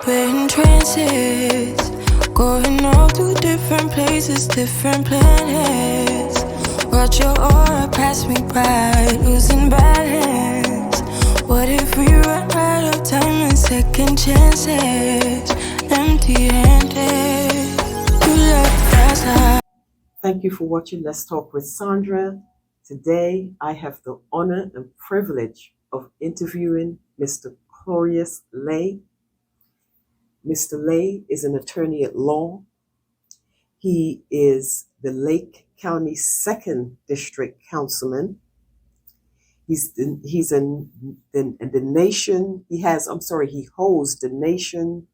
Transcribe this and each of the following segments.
We're in trances, going all to different places, different planets. Watch your aura pass me by, losing balance. What if we run out of time and second chances? Empty-handed, you left us high. Thank you for watching Let's Talk with Sandra. Today, I have the honor and privilege of interviewing Mr. Clorius L. Mr. L is an attorney at law. He is the Lake County 2nd District Councilman. He holds the Nation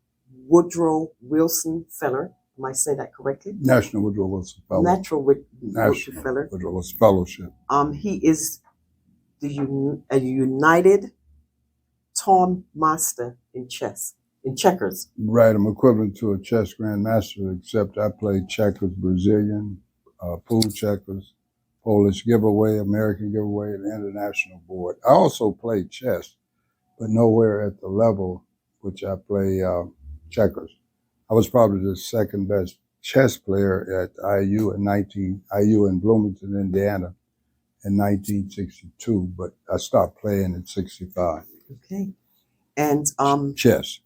Woodrow Wilson Feller. Am I saying that correctly? National Woodrow Wilson Fellow. National Woodrow Wilson Fellowship. He is a United Tom Master in checkers. Right, I'm equivalent to a chess grandmaster, except I play checkers, Brazilian, pool checkers, Polish giveaway, American giveaway, and international board. I also play chess, but nowhere at the level which I play checkers. I was probably the second best chess player at IU in Bloomington, Indiana in 1962, but I stopped playing at 65. Okay. And chess.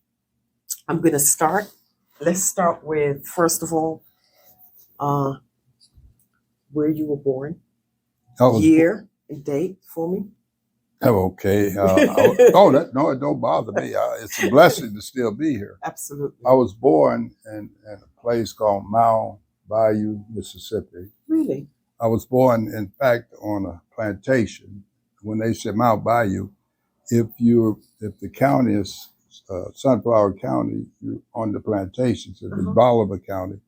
I'm going to start. Let's start with, first of all, where you were born, year and date for me. Oh, okay. It don't bother me. It's a blessing to still be here. Absolutely. I was born in a place called Mount Bayou, Mississippi. Really? I was born, in fact, on a plantation. When they said Mount Bayou, if the county is Sunflower County, you're on the plantations. If it's Bolivar County,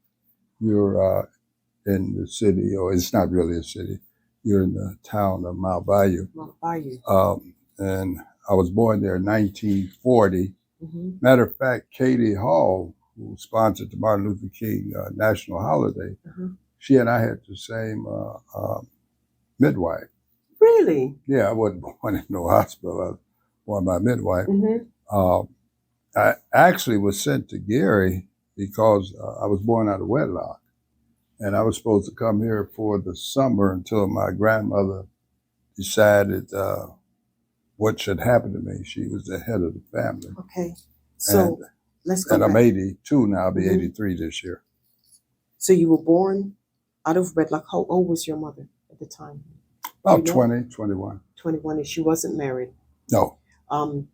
you're in the city, or it's not really a city. You're in the town of Mount Bayou. Mount Bayou. And I was born there in 1940. Matter of fact, Katie Hall, who sponsored the Martin Luther King national holiday, she and I had the same midwife. Really? Yeah, I wasn't born in no hospital. I was born by midwife. I actually was sent to Gary because I was born out of wedlock. And I was supposed to come here for the summer until my grandmother decided what should happen to me. She was the head of the family. Okay. So let's go back. I'm 82 now. I'll be 83 this year. So you were born out of wedlock. How old was your mother at the time? About 20, 21. 21, and she wasn't married? No.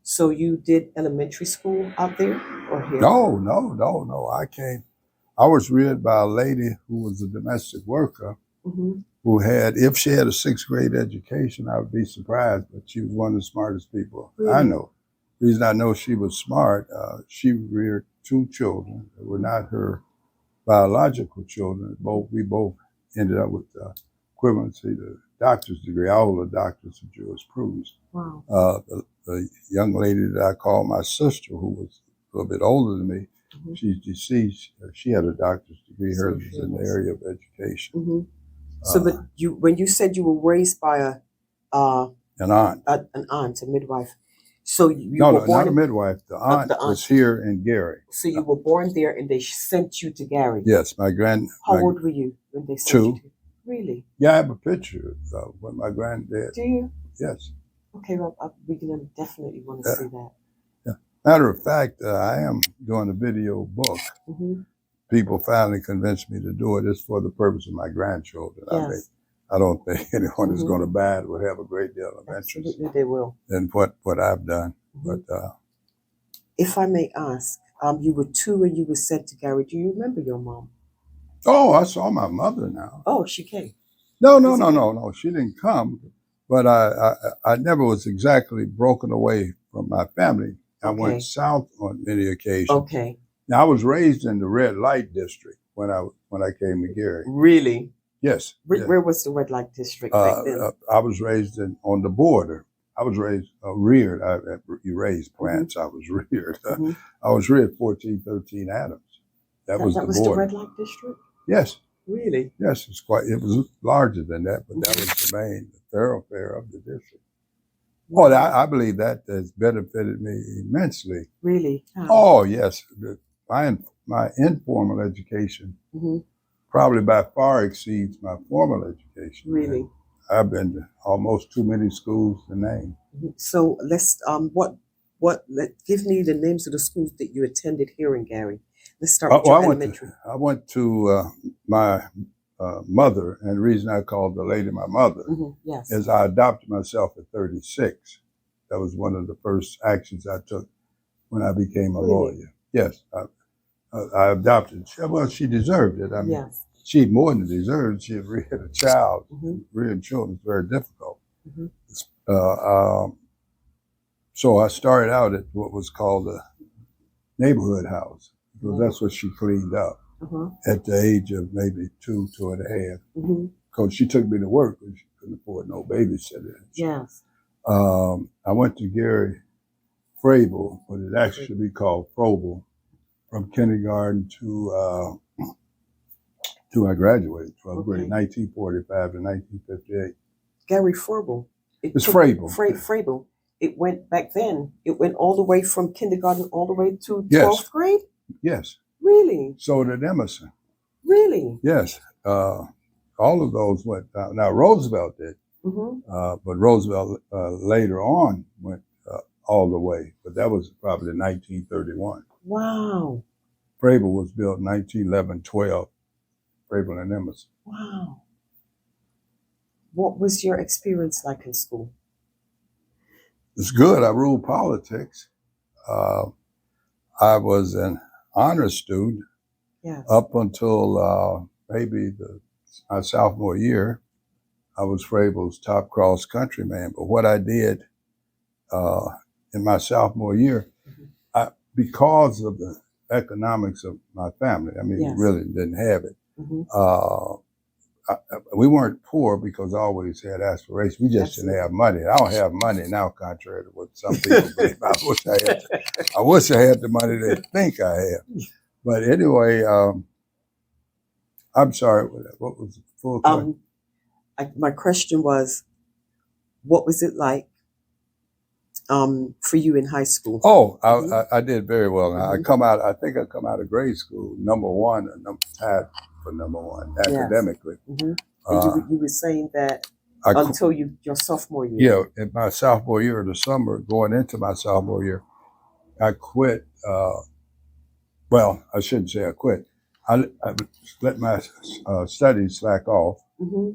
So you did elementary school out there or here? No. I was reared by a lady who was a domestic worker who had, if she had a 6th grade education, I would be surprised, but she was one of the smartest people I know. The reason I know she was smart, she reared 2 children that were not her biological children. We both ended up with equivalency to doctor's degree. I hold a doctor's of jurisprudence. Wow. The young lady that I call my sister, who was a little bit older than me, she's deceased. She had a doctor's degree. Hers was in the area of education. So, but when you said you were raised by an aunt, a midwife. So you were born not a midwife. The aunt was here in Gary. So you were born there, and they sent you to Gary. Yes, How old were you when they sent you? 2. Really? Yeah, I have a picture of when my granddad. Do you? Yes. Okay, well, we're gonna definitely want to see that. Yeah. Matter of fact, I am doing a video book. People finally convinced me to do it. It's for the purpose of my grandchildren. Yes. I don't think anyone is going to buy it would have a great deal of interest. Absolutely, they will. In what I've done. But if I may ask, you were 2 and you were sent to Gary. Do you remember your mom? Oh, I saw my mother now. Oh, she came. No. She didn't come. But I never was exactly broken away from my family. I went south on many occasions. Okay. Now I was raised in the red light district when I came to Gary. Really? Yes. Where was the red light district back then? I was raised on the border. I was reared. You raised plants. I was reared. I was reared 1413 Adams. That was the border. The red light district? Yes. Really? Yes, it was larger than that, but that was the main thoroughfare of the district. Well, I believe that has benefited me immensely. Really? How? Oh, yes. My informal education probably by far exceeds my formal education. Really? And I've been to almost too many schools to name. So let's give me the names of the schools that you attended here in Gary. Let's start with your elementary. I went to my mother, and the reason I called the lady my mother Yes. is I adopted myself at 36. That was one of the first actions I took when I became a lawyer. Yes, I adopted. Well, she deserved it. I mean, Yes. she more than deserved. She had reared a child. Rearing children is very difficult. So I started out at what was called a neighborhood house, because that's what she cleaned up at the age of maybe 2 and a half. Because she took me to work and she couldn't afford no babysitter. Yes. I went to Gary Frable, but it actually should be called Frobel, from kindergarten to I graduated 12th grade, 1945 to 1958. Gary Frobel. It's Frable. Frable. It went back then. It went all the way from kindergarten all the way to 12th grade? Yes. Really? So did Emerson. Really? Yes. All of those went down. Now, Roosevelt did, but Roosevelt later on went all the way, but that was probably 1931. Wow. Frable was built in 1911-12, Frable and Emerson. Wow. What was your experience like in school? It's good. I ruled politics. I was an honor student up until maybe my sophomore year. I was Frable's top cross country man. But what I did in my sophomore year, because of the economics of my family, I mean, we really didn't have it. We weren't poor because I always had aspirations. We just didn't have money. I don't have money now, contrary to what some people believe. I wish I had the money they think I have. But anyway, I'm sorry. What was the full question? My question was, what was it like for you in high school? Oh, I did very well. I think I come out of grade school #1, tied for #1 academically. And you were saying that until your sophomore year. Yeah, in my sophomore year in the summer, going into my sophomore year, I quit. Well, I shouldn't say I quit. I let my studies slack off.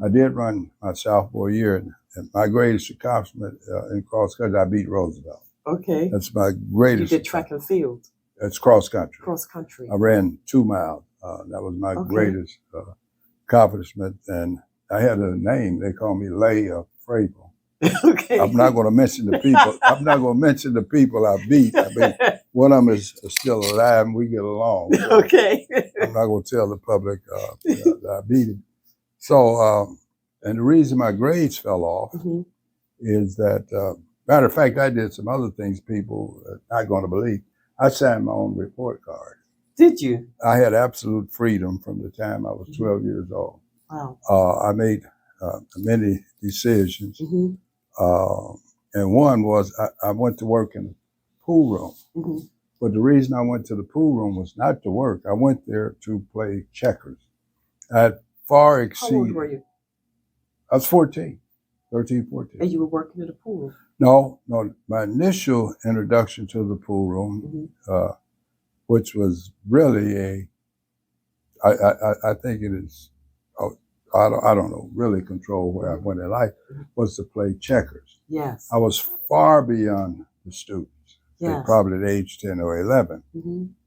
I did run my sophomore year, and my greatest accomplishment in cross country, I beat Roosevelt. Okay. That's my greatest. You did track and field. It's cross country. Cross country. I ran 2 miles. That was my greatest accomplishment, and I had a name. They called me Lay of Frable. Okay. I'm not going to mention the people. I'm not going to mention the people I beat. I mean, one of them is still alive, and we get along. So okay. I'm not going to tell the public that I beat him. So, and the reason my grades fell off is that, matter of fact, I did some other things people are not going to believe. I signed my own report card. Did you? I had absolute freedom from the time I was 12 years old. Wow. I made many decisions. And one was I went to work in the pool room. But the reason I went to the pool room was not to work. I went there to play checkers. I had far exceeded. How old were you? I was 13, 13, 14. And you were working in the pool? No. My initial introduction to the pool room, which was really I think it is, I don't know, really control where I went in life, was to play checkers. Yes. I was far beyond the students. Yes. Probably at age 10 or 11.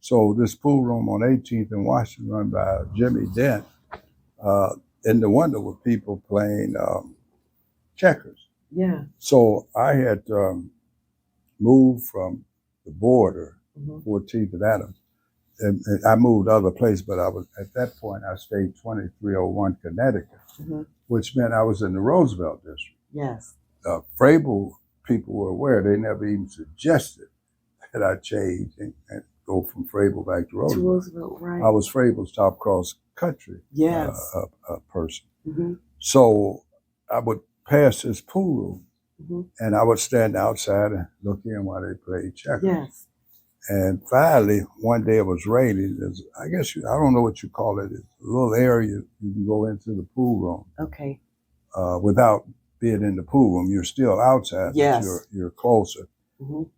So this pool room on 18th and Washington, run by Jimmy Dent, in the window were people playing checkers. Yeah. So I had moved from the border, 14th and Adams, and I moved other places, but I was at that point I stayed 2301 Connecticut, which meant I was in the Roosevelt district. Yes. Frable people were aware; they never even suggested that I change and go from Frable back to Roosevelt. Roosevelt, right. I was Frable's top cross country person. So I would pass this pool room and I would stand outside and look in while they played checkers. Yes. And finally, one day it was raining. I guess I don't know what you call it. It's a little area you can go into the pool room. Okay. Without being in the pool room, you're still outside, Yes. but you're closer.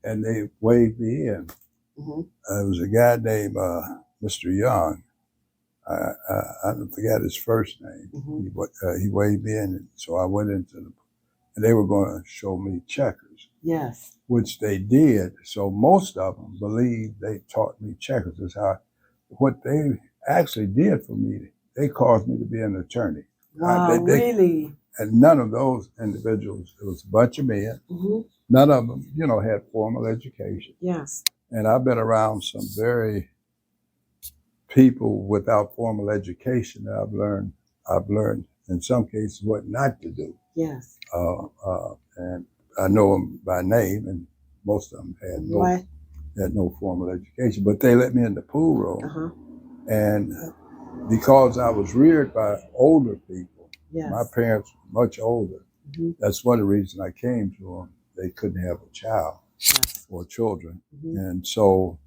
And they waved me in. There was a guy named Mr. Young. I don't forget his first name. He waved me in, and so I went into the, and they were going to show me checkers. Yes. Which they did. So most of them believed they taught me checkers. That's how, what they actually did for me, they caused me to be an attorney. Wow, really? And none of those individuals, it was a bunch of men, none of them, you know, had formal education. Yes. And I've been around some very people without formal education that I've learned in some cases what not to do. Yes. And I know them by name, and most of them had no formal education, but they let me in the pool room. And because I was reared by older people, my parents were much older. That's one of the reasons I came to them. They couldn't have a child or children. And so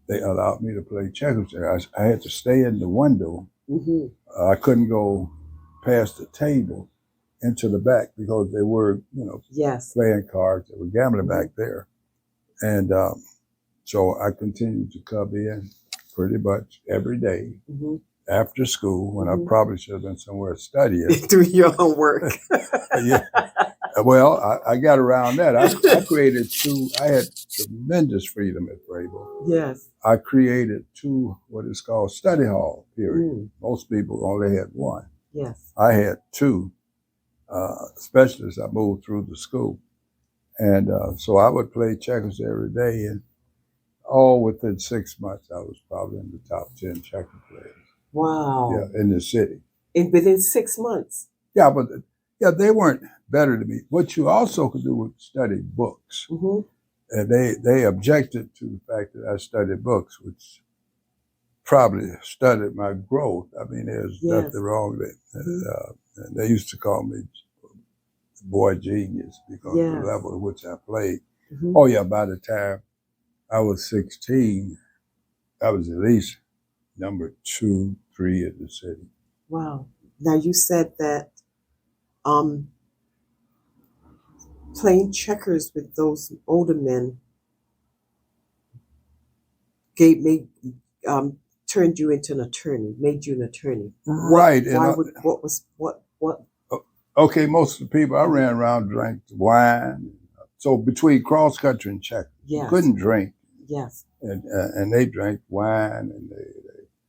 they allowed me to play checkers there. I had to stay in the window. I couldn't go past the table into the back because they were, you know, playing cards. They were gambling back there. And so I continued to come in pretty much every day after school when I probably should have been somewhere studying. Doing your homework. Yeah. Well, I got around that. I created I had tremendous freedom at Vrabel. Yes. I created 2, what is called study hall, period. Most people only had 1. Yes. I had 2. Especially as I moved through the school. And so I would play checkers every day, and all within 6 months, I was probably in the top 10 checker players. Wow. Yeah, in the city. Within 6 months? Yeah, but they weren't better than me. What you also could do was study books. And they objected to the fact that I studied books, which probably studied my growth. I mean, there's nothing wrong with it. And they used to call me boy genius because of the level at which I played. Oh yeah, by the time I was 16, I was at least number 2, 3 in the city. Wow. Now you said that playing checkers with those older men turned you into an attorney, made you an attorney. Right. Okay, most of the people I ran around drank wine. So between cross country and checkers, you couldn't drink. Yes. And they drank wine, and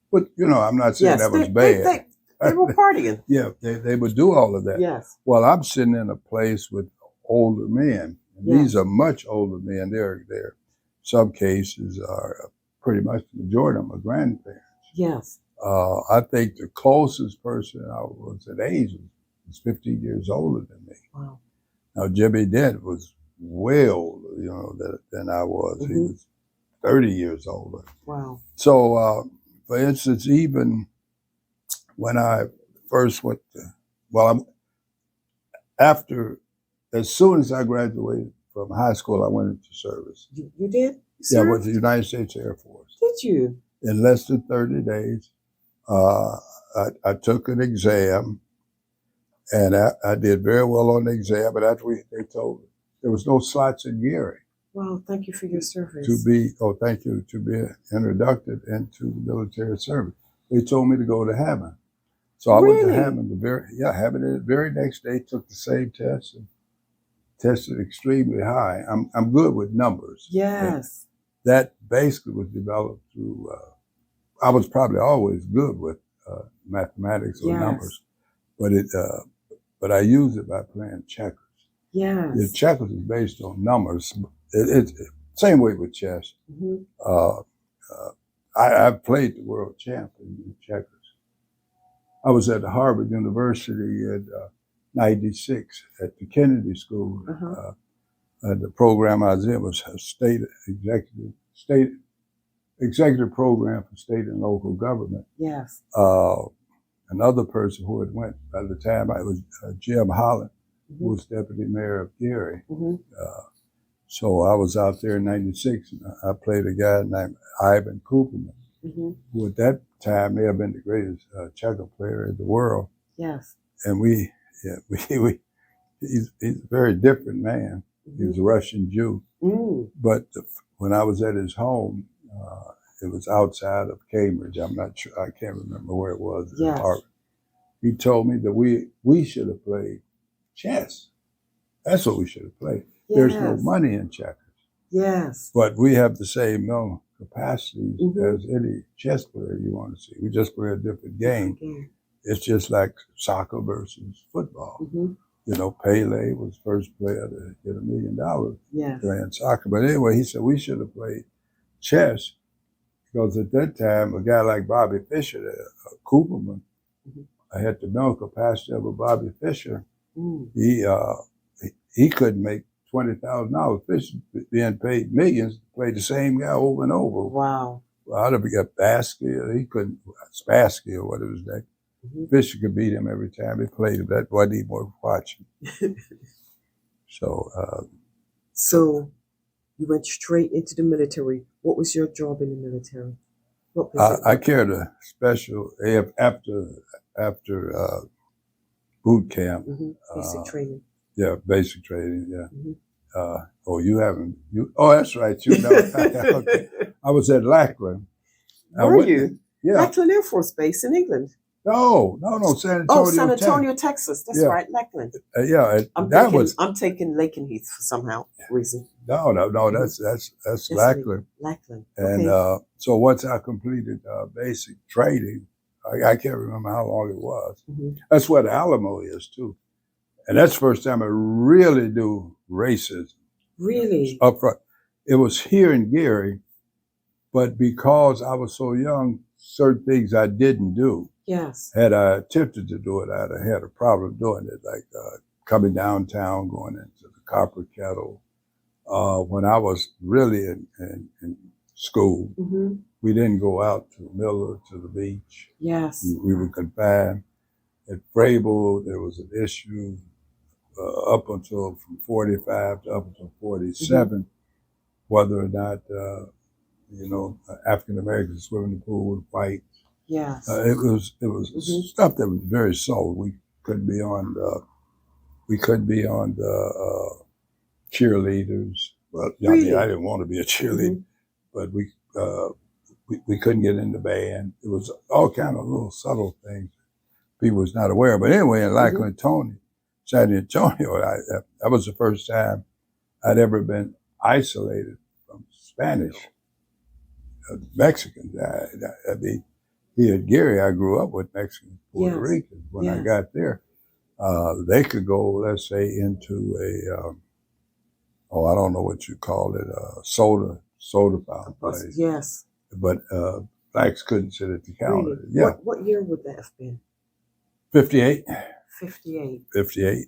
but you know, I'm not saying that was bad. They were partying. Yeah, they would do all of that. Yes. Well, I'm sitting in a place with older men. And these are much older men. They're some cases are pretty much the majority of them are grandparents. Yes. I think the closest person I was at age was 15 years older than me. Wow. Now Jimmy Dent was way older, you know, than I was. He was 30 years older. Wow. So, for instance, even when I first went to, as soon as I graduated from high school, I went into service. You did? Yeah, I went to the United States Air Force. Did you? In less than 30 days, I took an exam, and I did very well on the exam, but after they told me there was no slots in Gary. Well, thank you for your service. Thank you, to be inducted into the military service. They told me to go to Hammond. So I went to Hammond Hammond the very next day, took the same test and tested extremely high. I'm good with numbers. Yes. And that basically was developed through, I was probably always good with mathematics or numbers, but I used it by playing checkers. Yes. The checkers is based on numbers. It's same way with chess. I played the world champion in checkers. I was at Harvard University in '96 at the Kennedy School. The program I was in was a state executive program for state and local government. Yes. Another person who had went by the time I was Jim Holland, who was deputy mayor of Gary. Mm-hmm. So I was out there in '96, and I played a guy named Ivan Cooperman, Mm-hmm. who at that time may have been the greatest checker player in the world. Yes. And he's a very different man. Mm-hmm. He was a Russian Jew. Mm. But when I was at his home, it was outside of Cambridge. I'm not sure, I can't remember where it was. Yes. He told me that we should have played chess. That's what we should have played. Yes. There's no money in checkers. Yes. But we have the same mental capacities Mm-hmm. as any chess player you want to see. We just play a different game. Okay. It's just like soccer versus football. Mm-hmm. You know, Pele was the first player to get $1 million Yes. playing soccer. But anyway, he said we should have played chess because at that time, a guy like Bobby Fischer, Cooperman, Mhm. I had the mental capacity of a Bobby Fischer. Mm. He couldn't make $20,000. Fischer being paid millions to play the same guy over and over. Wow. Well, I'd have got Basky, he couldn't, Spassky or whatever his name. Mm-hmm. Fischer could beat him every time he played him. That wasn't even worth watching. So, So you went straight into the military. What was your job in the military? What was it? I carried a special after boot camp. Mm-hmm. Basic training. Yeah, basic training. Yeah. Mm-hmm. You haven't. Oh, that's right. You know, okay. I was at Lackland. Were you? Yeah. Lackland Air Force Base in England. No, San Antonio. Oh, San Antonio, Texas. That's Yeah. right, Lackland. Yeah, I'm taking Lakenheath for somehow reason. No. That's Lackland. Lackland. And Okay. so once I completed basic training, I can't remember how long it was. Mm-hmm. That's where the Alamo is too, and that's the first time I really knew racism. Really? Up front. It was here in Gary, but because I was so young, certain things I didn't do. Yes. Had I attempted to do it, I'd have had a problem doing it, like coming downtown, going into the Copper Kettle. When I was really in school, Mm-hmm. we didn't go out to Miller, to the beach. Yes. We were confined. At Frable, there was an issue up until from 45 to up until 47, whether or not, African Americans swim in the pool with white. Yes. It was stuff that was very subtle. We couldn't be on the cheerleaders. Well, Really? I didn't want to be a cheerleader, but we couldn't get in the band. It was all kind of little subtle things people was not aware of. But anyway, in Lackland, San Antonio, that was the first time I'd ever been isolated from Spanish, Mexicans. I mean, here at Gary, I grew up with Mexicans, Puerto Ricans. When I got there, they could go, let's say, into a, I don't know what you call it, soda fountain place. Yes. But blacks couldn't sit at the counter. Really? Yeah. What year would that have been? 58. 58. 58.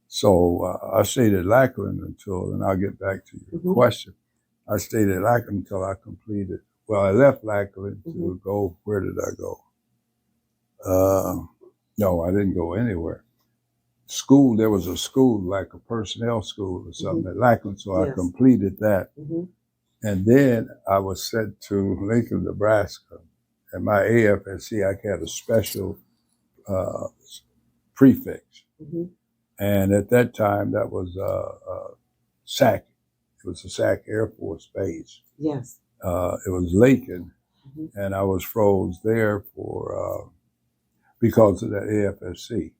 So I stayed at Lackland until, and I'll get back to your question. I stayed at Lackland until I completed. Well, I left Lackland to go. Where did I go? No, I didn't go anywhere. School, there was a school, like a personnel school or something at Lackland, so I completed that. And then I was sent to Lincoln, Nebraska. And my AFSC, I had a special prefix. And at that time, that was SAC. It was the SAC Air Force Base. Yes. It was Lincoln, and I was froze there for because of that AFSC.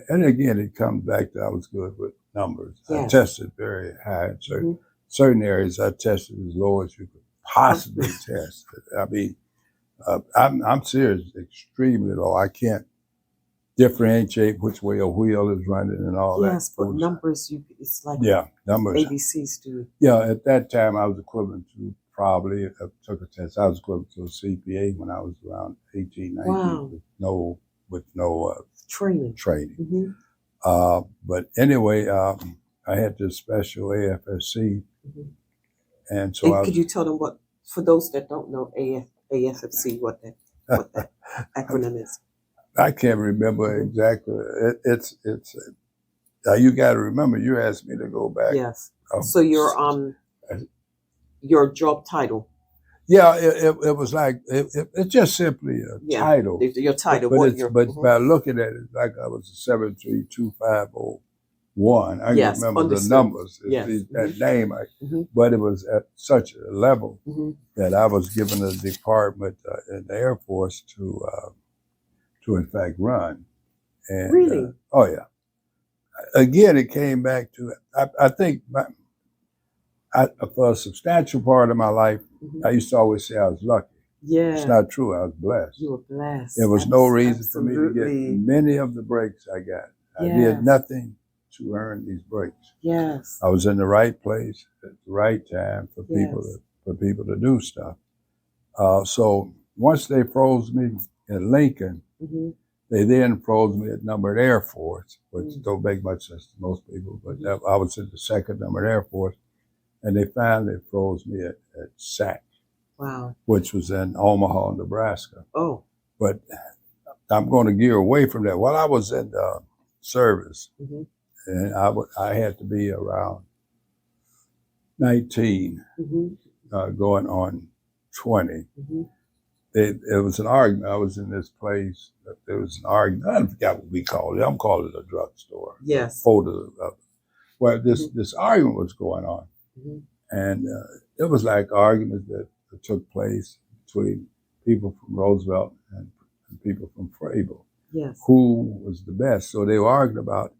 And again, it comes back to I was good with numbers. I tested very high in certain areas. I tested as low as you could possibly test. I mean, I'm serious, extremely low. I can't differentiate which way a wheel is running and all that. Yes, but numbers, it's like numbers. ABCs do. Yeah, at that time I was equivalent to probably, I took a test, I was equivalent to a CPA when I was around 18, 19, with no training. But anyway, I had this special AFSC. And so could you tell them what, for those that don't know AFFC, what that acronym is? I can't remember exactly. It's you got to remember. You asked me to go back. Yes. So your job title. Yeah, it was like it's just simply a title. Your title. But by looking at it, like I was a 73250. I Yes, remember understood. the numbers. Yes. That name, but it was at such a level that I was given a department in the Air Force to in fact run. And, really? Oh yeah. Again, it came back to I think for a substantial part of my life, I used to always say I was lucky. Yeah. It's not true. I was blessed. You were blessed. There was no reason for me to get many of the breaks I got. I did nothing to earn these breaks. Yes. I was in the right place at the right time for people to do stuff. So once they froze me in Lincoln, they then froze me at numbered Air Force, which don't make much sense to most people, but I was in the 2nd Numbered Air Force, and they finally froze me at SAC. Wow. Which was in Omaha, Nebraska. Oh. But I'm going to gear away from that. While I was in service, and I had to be around 19, going on 20. It was an argument. I was in this place. There was an argument. I forgot what we called it. I'm calling it a drugstore. Yes. Well, this argument was going on. And it was like arguments that took place between people from Roosevelt and people from Frable. Yes. Who was the best? So they were arguing about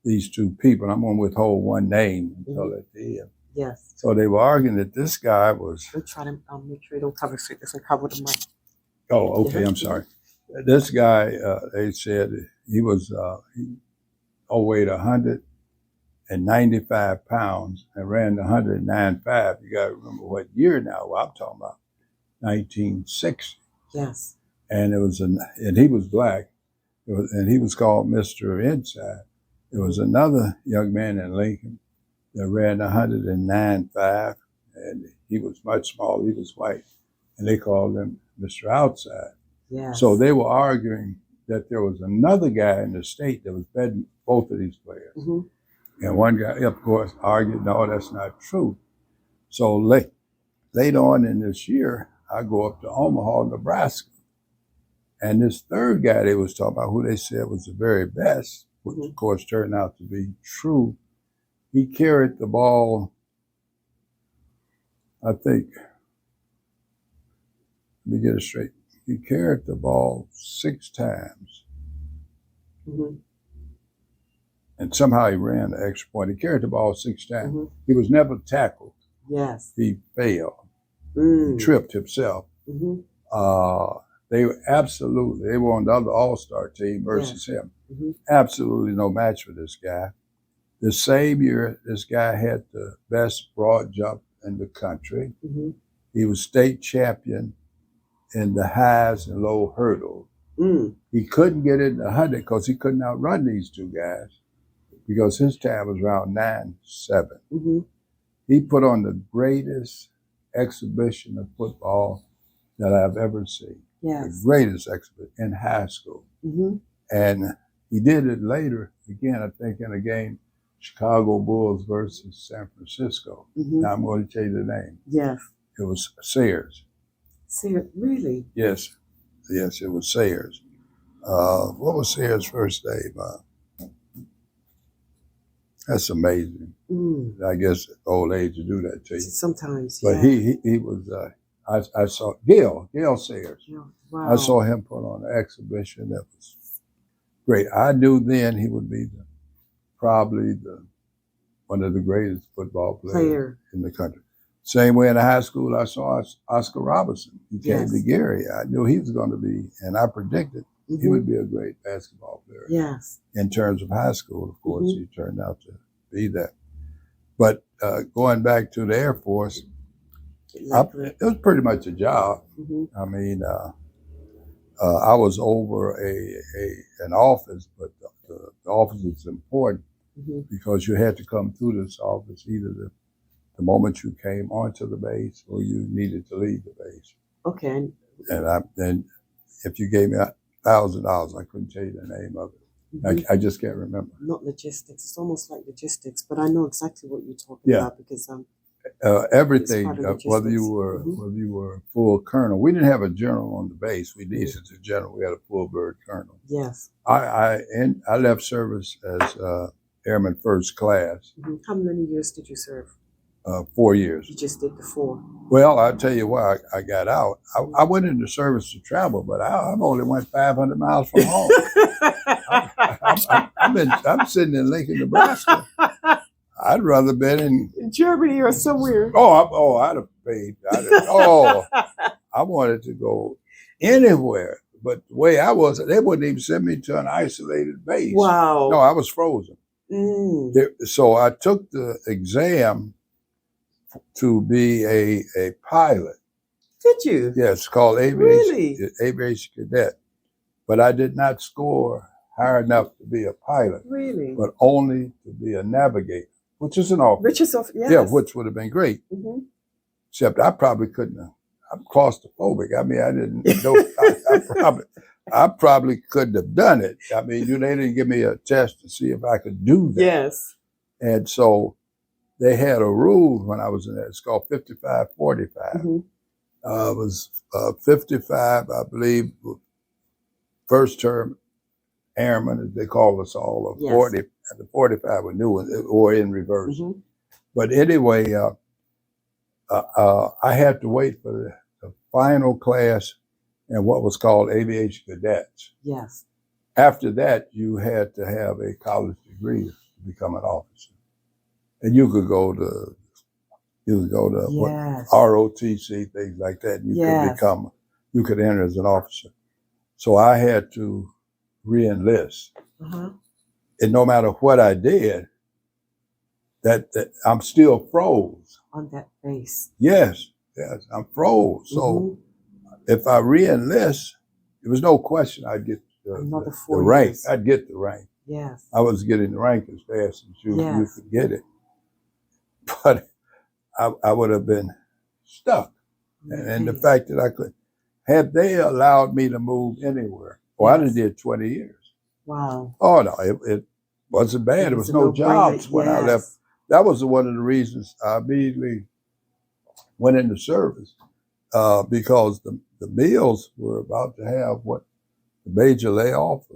these two people. I'm going to withhold one name until at the end. Yes. So they were arguing that this guy was. Let's try to make sure you don't cover it. Doesn't cover the mic. Oh, okay. I'm sorry. This guy, they said he was he weighed 195 pounds and ran 109.5. You got to remember what year now. Well, I'm talking about 1960. Yes. And and he was black. And he was called Mr. Inside. There was another young man in Lincoln that ran 109.5, and he was much smaller. He was white, and they called him Mr. Outside. Yes. So they were arguing that there was another guy in the state that was better than both of these players. And one guy, of course, argued, no, that's not true. So later on in this year, I go up to Omaha, Nebraska. And this third guy they was talking about, who they said was the very best, which of course turned out to be true, he carried the ball, I think, let me get it straight. He carried the ball 6 times. And somehow he ran the extra point. He carried the ball 6 times. He was never tackled. Yes. He failed. He tripped himself. They were on the other all-star team versus him. Absolutely no match for this guy. The same year, this guy had the best broad jump in the country. He was state champion in the highs and low hurdle. He couldn't get in the 100 because he couldn't outrun these two guys because his time was around 9.7. He put on the greatest exhibition of football that I've ever seen. Yes. The greatest exhibition in high school. And he did it later, again, I think in a game, Chicago Bulls versus San Francisco. Now I'm going to tell you the name. Yes. It was Sayers. Sayers, really? Yes. Yes, it was Sayers. What was Sayers' first name? That's amazing. I guess old age to do that to you. Sometimes, But he was, I saw Gail Sayers. Wow. I saw him put on an exhibition that was great. I knew then he would be probably one of the greatest football players in the country. Same way in high school, I saw Oscar Robertson. He came to Gary. I knew he was going to be, and I predicted he would be a great basketball player. Yes. In terms of high school, of course, he turned out to be that. But going back to the Air Force, it was pretty much a job. I mean, I was over an office, but the office is important because you had to come through this office either the moment you came onto the base or you needed to leave the base. Okay. And then if you gave me $1,000. I couldn't tell you the name of it. I just can't remember. Not logistics. It's almost like logistics, but I know exactly what you're talking about because everything, it's part of whether you were a full colonel. We didn't have a general on the base. We needed a general. We had a full bird colonel. Yes. I left service as airman first class. How many years did you serve? 4 years. You just did the 4. Well, I'll tell you why I got out. I went into service to travel, but I only went 500 miles from home. I'm sitting in Lincoln, Nebraska. I'd rather been in Germany or somewhere. I'd have paid. I wanted to go anywhere. But the way I was, they wouldn't even send me to an isolated base. Wow. No, I was frozen. So I took the exam to be a pilot. Did you? Yeah, it's called aviation cadet. But I did not score high enough to be a pilot. Really? But only to be a navigator, which is an officer. Yes. Yeah, which would have been great. Except I probably couldn't have. I'm claustrophobic. I mean, I didn't know. I probably couldn't have done it. I mean, they didn't give me a test to see if I could do that. Yes. And so they had a rule when I was in there. It's called 55-45. It was 55, I believe, first term airmen, as they call us all, 40, and the 45 were new ones, or in reverse. But anyway, I had to wait for the final class in what was called aviation cadets. Yes. After that, you had to have a college degree to become an officer. And you could go to what, ROTC, things like that. And you could enter as an officer. So I had to re-enlist. And no matter what I did, that I'm still froze. On that base. Yes, I'm froze. So if I re-enlist, there was no question I'd get the rank. I'd get the rank. Yes. I was getting the rank as fast as you could get it. But I would have been stuck. And the fact that I could, had they allowed me to move anywhere, I did 20 years. Wow. Oh, no, it wasn't bad. There was no jobs when I left. That was one of the reasons I immediately went into service, because the mills were about to have what the major layoff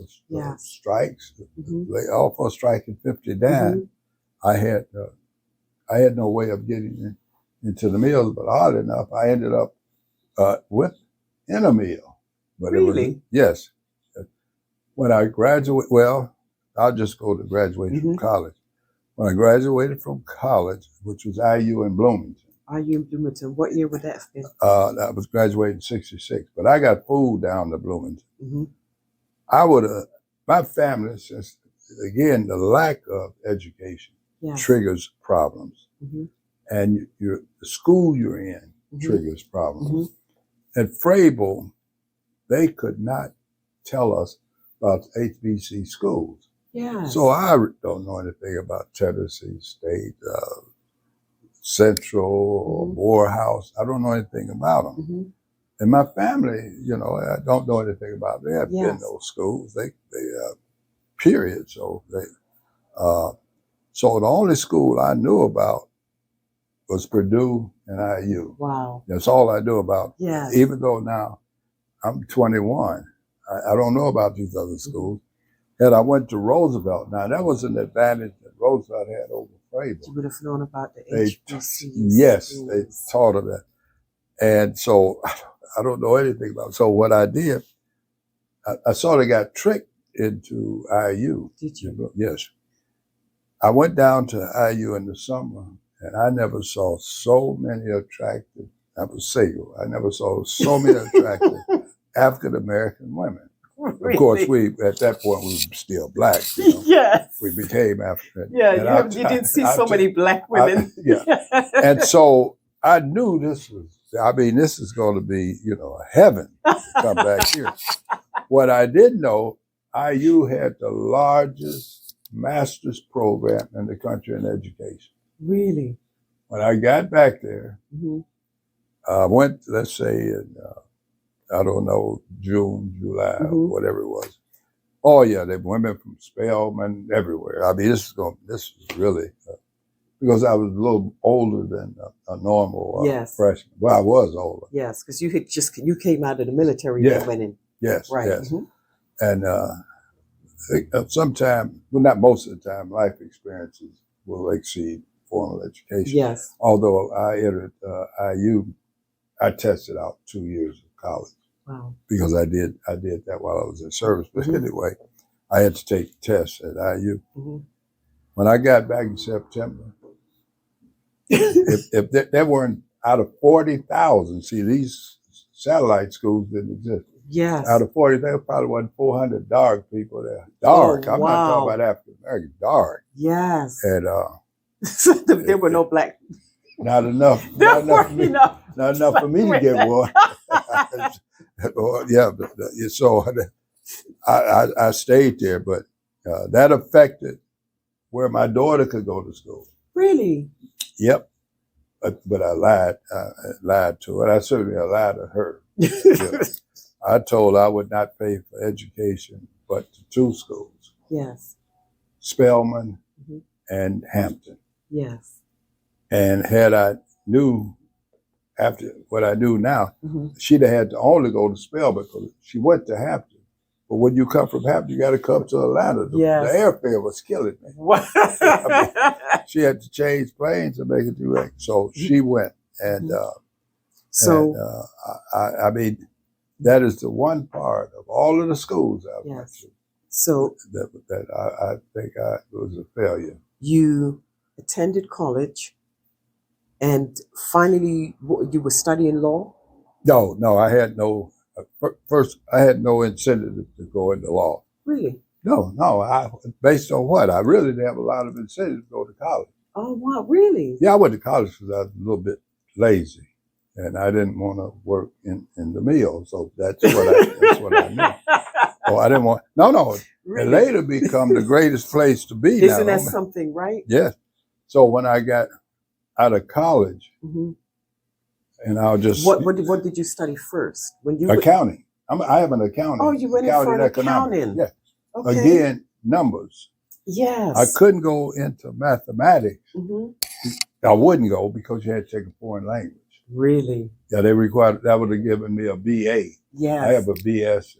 strikes, layoff or striking 50 down. I had no way of getting into the mills, but odd enough, I ended up in a mill. But really? Yes. When I graduated, I'll just go to graduation from college. When I graduated from college, which was IU in Bloomington. IU in Bloomington. What year would that have been? I was graduating in 66, but I got fooled down to Bloomington. I would have, my family, since, again, the lack of education triggers problems. And the school you're in triggers problems. At Frable, they could not tell us about HBC schools. So I don't know anything about Tennessee State, Central, or Morehouse. I don't know anything about them. And my family, I don't know anything about them. They haven't been in those schools. They period. So so the only school I knew about was Purdue and IU. Wow. That's all I knew about. Even though now I'm 21, I don't know about these other schools. And I went to Roosevelt. Now, that was an advantage that Roosevelt had over Frable. You would have known about the HBCs. Yes, they taught of that. And so I don't know anything about it. So what I did, I sort of got tricked into IU. Did you? Yes. I went down to IU in the summer, and I never saw so many attractive, I was single, I never saw so many attractive African-American women. Really? Of course, at that point, we were still black. Yes. We became African. Yeah, you didn't see so many black women. And so I knew this is going to be, heaven to come back here. What I did know, IU had the largest master's program in the country in education. Really? When I got back there, I went, let's say, in I don't know, June, July, Mhm. whatever it was. Oh yeah, there were women from Spelman everywhere. I mean, this is really because I was a little older than a normal Yes. freshman. Well, I was older. Yes, because you came out of the military Yeah. then went in. Yes, Right. yes. Mhm. And sometime, well, not most of the time, life experiences will exceed formal education. Yes. Although I entered IU, I tested out 2 years of college Wow. because I did that while I was in service. But Mhm. anyway, I had to take tests at IU. Mhm. When I got back in September, if there weren't out of 40,000, see, these satellite schools didn't exist. Yes. Out of 40, there probably wasn't 400 dark people there. Dark. Oh, I'm not talking wow. about African American. Dark. Yes. And There were no black. not enough. There Not enough. were enough. Not enough for me to get one. Yeah, but so I stayed there, but that affected where my daughter could go to school. Really? Yep. But I lied. I lied to her. I certainly lied to her. Yeah. I told her I would not pay for education, but to 2 schools, Yes. Spelman Mhm. and Hampton. Yes. And had I knew after what I knew now, Mhm. she'd have had to only go to Spelman because she went to Hampton. But when you come from Hampton, you got to come to Atlanta. Yes. The airfare was killing me. What? She had to change planes to make it direct. So she went. And, So, I mean, that is the one part of all of the schools I went yes. to So that I think I was a failure. you attended college, and finally you were studying law. No, I had no. First, I had no incentive to go into law. Really? No. Based on what? I really didn't have a lot of incentive to go to college. Oh wow! Really? Yeah, I went to college because I was a little bit lazy, and I didn't want to work in the mill. So that's what I knew. Oh, I didn't want. No. Really? It later become the greatest place to be. Isn't now. that something, right? Yes. So when I got out of college, Mm-hmm. and I'll just What did you study first? When you accounting. I have an accounting. Oh, you went in for an economics. accounting. Yeah. Okay. Again, numbers. Yes. I couldn't go into mathematics. Mm-hmm. I wouldn't go because you had to take a foreign language. Really? Yeah, they required that would have given me a BA. Yes. I have a BS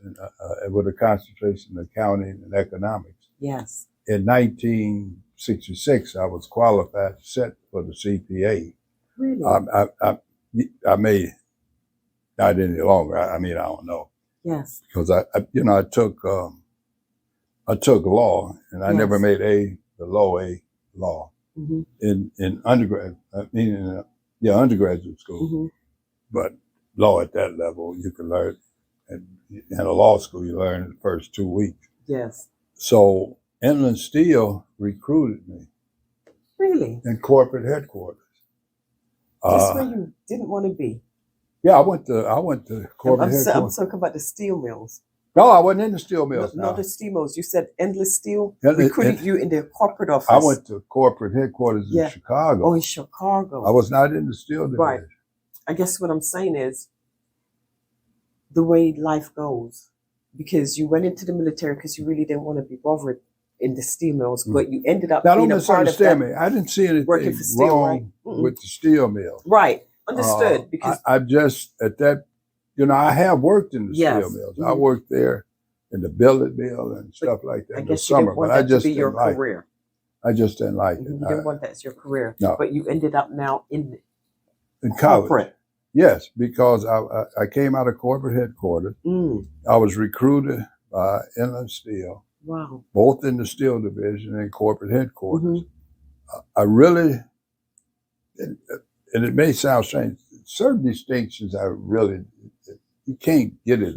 with a concentration in accounting and economics. Yes. In 1966, I was qualified to sit for the CPA. Really? I made not any longer. I mean, I don't know Yes. because I took law and I Yes. never made the low A law Mm-hmm. in undergrad. I mean, undergraduate school. Mm-hmm. But law at that level, you can learn. And in a law school, you learn in the first 2 weeks. Yes. So Inland Steel recruited me Really? in corporate headquarters. That's where you didn't want to be. Yeah, I went to corporate I'm headquarters. talking about the steel mills. No, I wasn't in the steel mills. No, the steel mills. You said Endless Steel Yeah, recruited you in their corporate office. I went to corporate headquarters Yeah. in Chicago. Oh, in Chicago. I was not in the steel division. Right. I guess what I'm saying is the way life goes, because you went into the military because you really didn't want to be bothered in the steel mills, but you ended up Now, being don't a part of that. misunderstand me. I didn't see anything working for steel, wrong right? Mm-mm. with the steel mill. Right. Understood. Because I just at that, I have worked in the Yes. steel mills. Mhm. I worked there in the billet mill and stuff like that I in the guess you summer, didn't want but I that just to be your didn't like it. career. I just didn't like Mhm. it. You didn't want that as your career. No. But you ended up now in In college. corporate. Yes, because I came out of corporate headquarters. Mm. I was recruited by Inland Steel, Wow. both in the steel division and corporate headquarters. Mhm. I really, and it may sound strange, certain distinctions you can't get it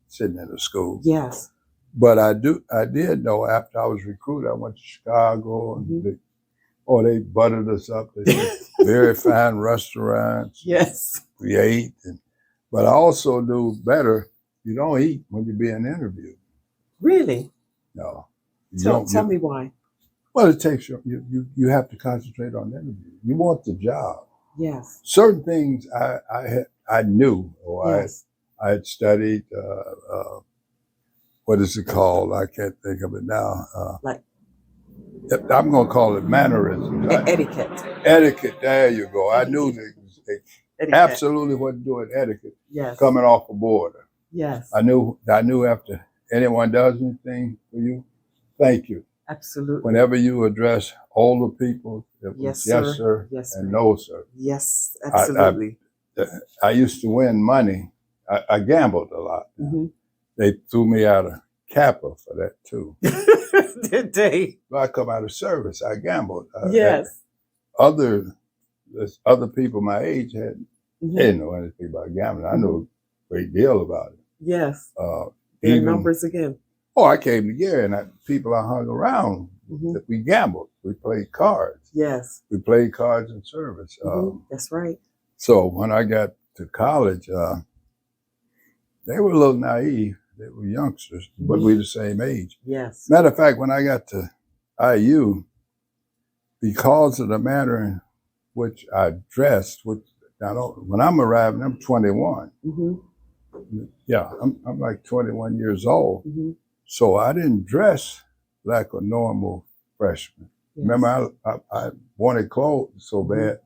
sitting in a school. Yes. But I did know after I was recruited, I went to Chicago and Mhm. they buttered us up. They said, very fine restaurants. Yes. We ate. But I also knew better, you don't eat when you're being interviewed. Really? No. Tell me why. Well, it takes you have to concentrate on the interview. You want the job. Yes. Certain things I knew or Yes. I had studied, what is it called? I can't think of it now. Like I'm going to call it mannerisms. etiquette. Etiquette, there you go. I knew they Etiquette. absolutely wasn't doing etiquette Yes. coming off the border. Yes. I knew after anyone does anything for you, thank you. Absolutely. Whenever you address older people, it was Yes, sir. Yes, and ma'am. no, sir. Yes, absolutely. I used to win money. I gambled a lot. Mm-hmm. They threw me out of Kappa for that too. Did they? When I come out of service, I gambled. Yes. Other people my age didn't know anything about gambling. I knew a great deal about it. Yes. Their Even numbers again. Oh, I came together and people I hung around. That we gambled. We played cards. Yes. We played cards in service. That's right. So when I got to college, they were a little naive. They were youngsters, but we the same age. Yes. Matter of fact, when I got to IU, because of the manner in which I dressed, when I'm arriving, I'm 21. Yeah, I'm like 21 years old. So I didn't dress like a normal freshman. Yes. Remember, I wanted clothes so bad.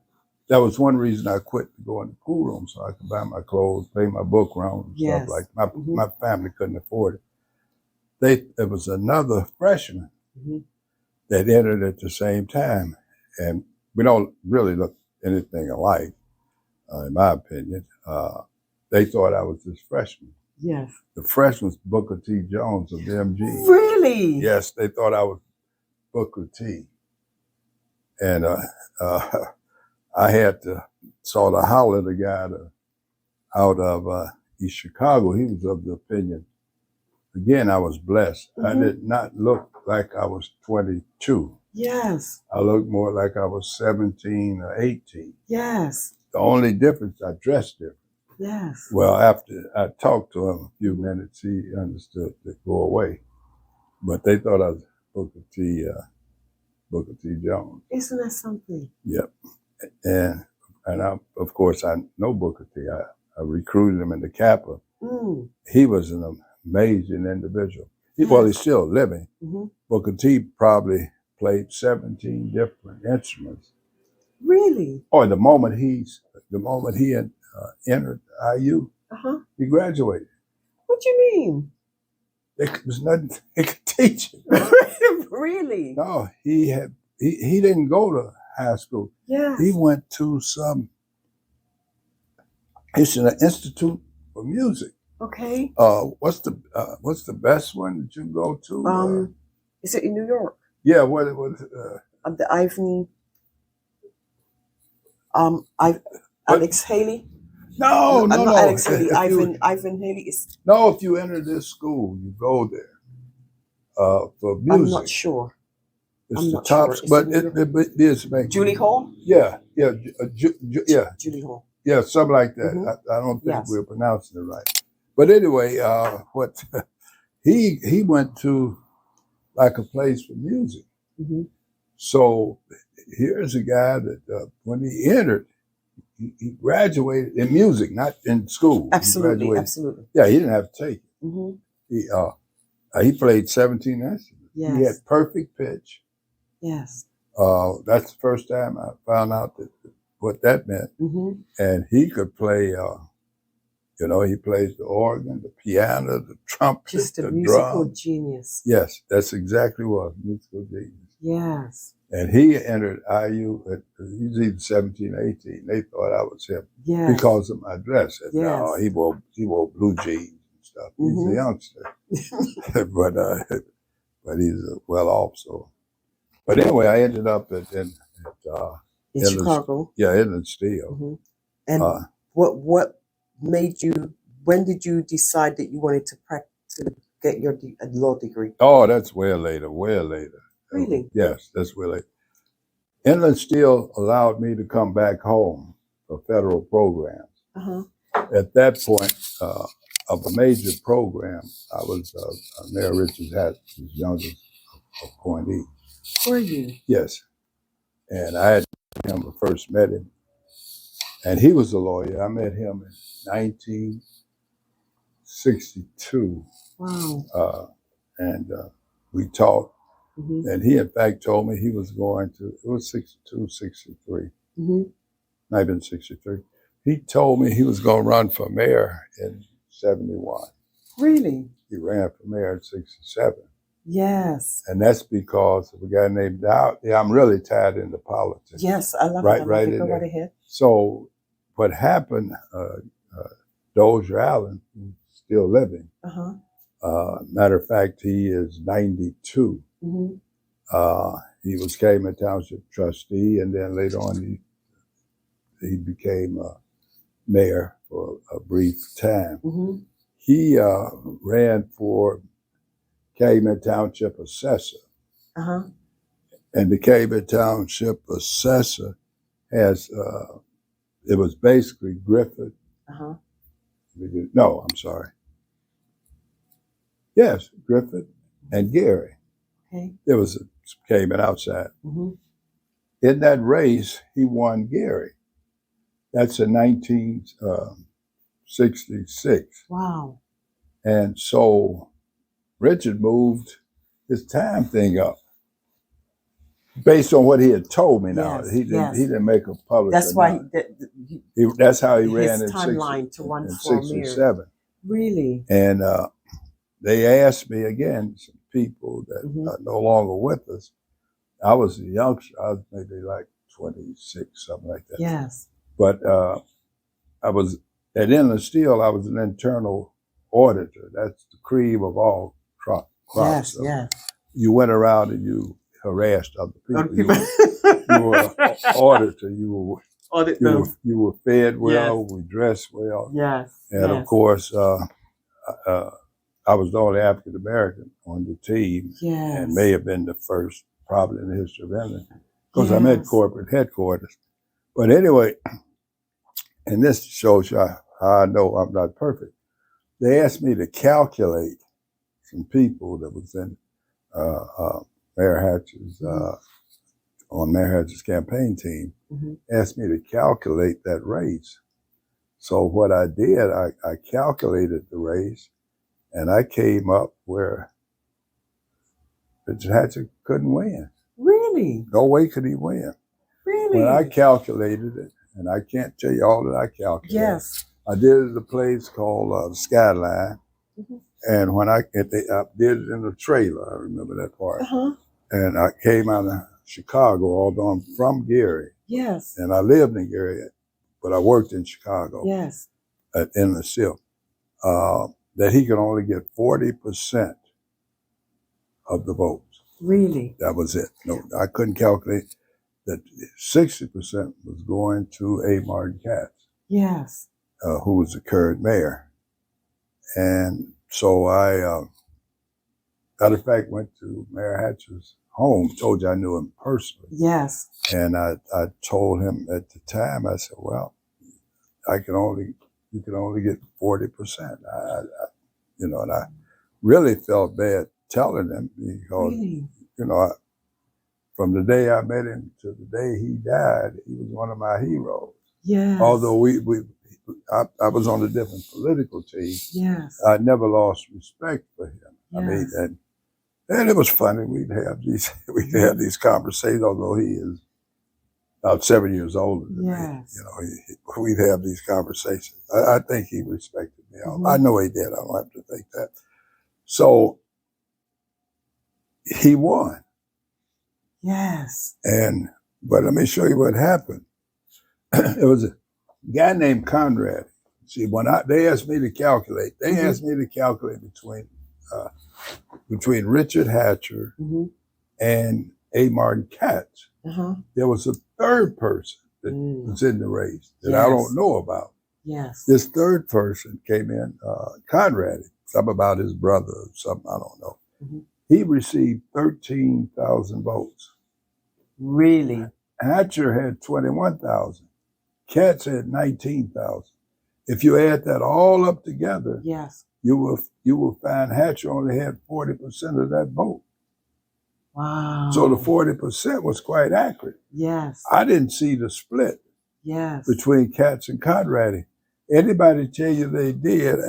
That was one reason I quit to go in the pool room so I could buy my clothes, pay my book round, and stuff like that. My family couldn't afford it. There was another freshman that entered at the same time. And we don't really look anything alike, in my opinion. They thought I was this freshman. Yes. The freshman's Booker T. Jones of MG. Really? Yes, they thought I was Booker T. And I had to sort of holler the guy out of East Chicago. He was of the opinion. Again, I was blessed. I did not look like I was 22. Yes. I looked more like I was 17 or 18. Yes. The only difference, I dressed different. Yes. Well, after I talked to him a few minutes, he understood to go away. But they thought I was Booker T. Jones. Isn't that something? Yep. And of course, I know Booker T. I recruited him in the Kappa. He was an amazing individual. Well, he's still living. Booker T. probably played 17 different instruments. Really? Or the moment he had entered IU, he graduated. What do you mean? There was nothing they could teach him. Really? No, he didn't go to high school. Yeah. He went to it's an institute for music. Okay. What's the best one that you go to? Is it in New York? Yeah. What it was? The Alex Haley. No. Not Alex Haley. Ivan Haley is. No, if you enter this school, you go there for music. I'm not sure. It's the top, but it is making. Julie Hall. Yeah. Julie Hall. Yeah, something like that. I don't think we're pronouncing it right. But anyway, what he went to like a place for music. So here's a guy that when he entered, he graduated in music, not in school. Absolutely, absolutely. Yeah, he didn't have to take it. He played 17 instruments. Yes. He had perfect pitch. Yes. That's the first time I found out what that meant. And he could play, he plays the organ, the piano, the trumpet, just a the musical drum. Genius. Yes, that's exactly what musical genius. Yes. And he entered IU he was either 17 or 18. They thought I was him because of my dress. And, no, he wore blue jeans and stuff. He's a youngster, but he's well off. So, but anyway, I ended up in Chicago. Inland Steel. And what made you? When did you decide that you wanted to get your law degree? Oh, that's way later. Really? Yes, that's way later. Inland Steel allowed me to come back home for federal programs. At that point of a major program, I was Mayor Richard Hatch's youngest appointee. Were you? Yes. And I first met him. And he was a lawyer. I met him in 62. Wow. And we talked. Mm-hmm. And he, in fact, told me he was going to, it was 62, 63. Mm-hmm. Might have been 63. He told me he was going to run for mayor in 71. Really? He ran for mayor in 67. Yes. And that's because of a guy named Dow. Yeah, I'm really tied into politics. Yes, I love Right, it. right Go in right there. ahead. So what happened, Dozier Allen, who's still living, matter of fact, he is 92. Mm-hmm. He was Cayman Township trustee, and then later on he became mayor for a brief time. Mm-hmm. He ran for Cayman Township assessor. And the Cayman Township assessor has, it was basically Griffith. No, I'm sorry. Yes, Griffith and Gary. Okay. There was a Cayman outside. Mm-hmm. In that race, he won Gary. That's in 1966. Wow. And so Richard moved his time thing up based on what he had told me. Now Yes, he didn't make a public. That's why that's how he his ran in timeline to run in for mayor. 67. Really? And they asked me again, some people that are no longer with us. I was a youngster. I was maybe like 26, something like that. Yes. But I was at Inland Steel. I was an internal auditor. That's the cream of all crops. Yes. So yes. you went around and you harassed other people. You were an auditor. You were fed well. Yes. We dressed well. Yes. And of course, I was the only African American on the team, yes. and may have been the first, probably in the history of England, because I'm at corporate headquarters. But anyway, and this shows you how I know I'm not perfect. They asked me to calculate some people that was in Mayor Hatch's on Mayor Hatch's campaign team. Asked me to calculate that race. So what I did, I calculated the race, and I came up where Richard Hatcher couldn't win. Really? No way could he win. Really? When I calculated it, and I can't tell you all that I calculated. Yes. I did it at a place called Skyline, and when I did it in a trailer, I remember that part. And I came out of Chicago, although I'm from Gary. Yes. And I lived in Gary, but I worked in Chicago. Yes. At Inland Steel. That he could only get 40% of the votes. Really? That was it. No, I couldn't calculate that 60% was going to A. Martin Katz. Yes. Who was the current mayor. And so I, matter of fact, went to Mayor Hatcher's home, told you I knew him personally. Yes. And I told him at the time, I said, well, you can only get 40%. And I really felt bad telling him because, from the day I met him to the day he died, he was one of my heroes. Yes. Although I was on a different political team. Yes. I never lost respect for him. Yes. I mean, and it was funny. We'd have these conversations, although he is about 7 years older than me. We'd have these conversations. I think he respected me. I know he did. I don't have to think that. So he won. Yes. But let me show you what happened. It was a guy named Conrad. See, when they asked me to calculate, asked me to calculate between Richard Hatcher and A. Martin Katz. There was a third person that was in the race that I don't know about. Yes. This third person came in, Conrad, something about his brother, something, I don't know. He received 13,000 votes. Really? Hatcher had 21,000. Katz had 19,000. If you add that all up together, you will find Hatcher only had 40% of that vote. Wow. So the 40% was quite accurate. Yes. I didn't see the split between Katz and Conrad. Anybody tell you they did,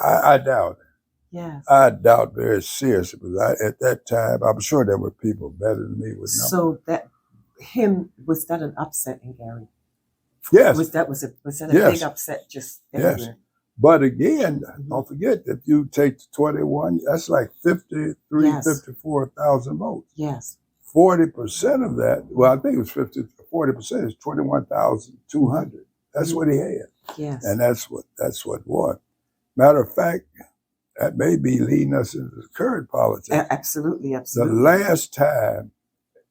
I doubt it. Yes. I doubt very seriously, because at that time, I'm sure there were people better than me with numbers. So was that an upset in Gary? Yes. Was that a Yes. big upset just Yes. everywhere? But again, don't forget, if you take the 21, that's like 53, Yes. 54,000 votes. Yes. 40% of that, well, I think it was 40% is 21,200. That's what he had. Yes. And that's what won. Matter of fact, that may be leading us into the current politics. Absolutely, The absolutely. last time,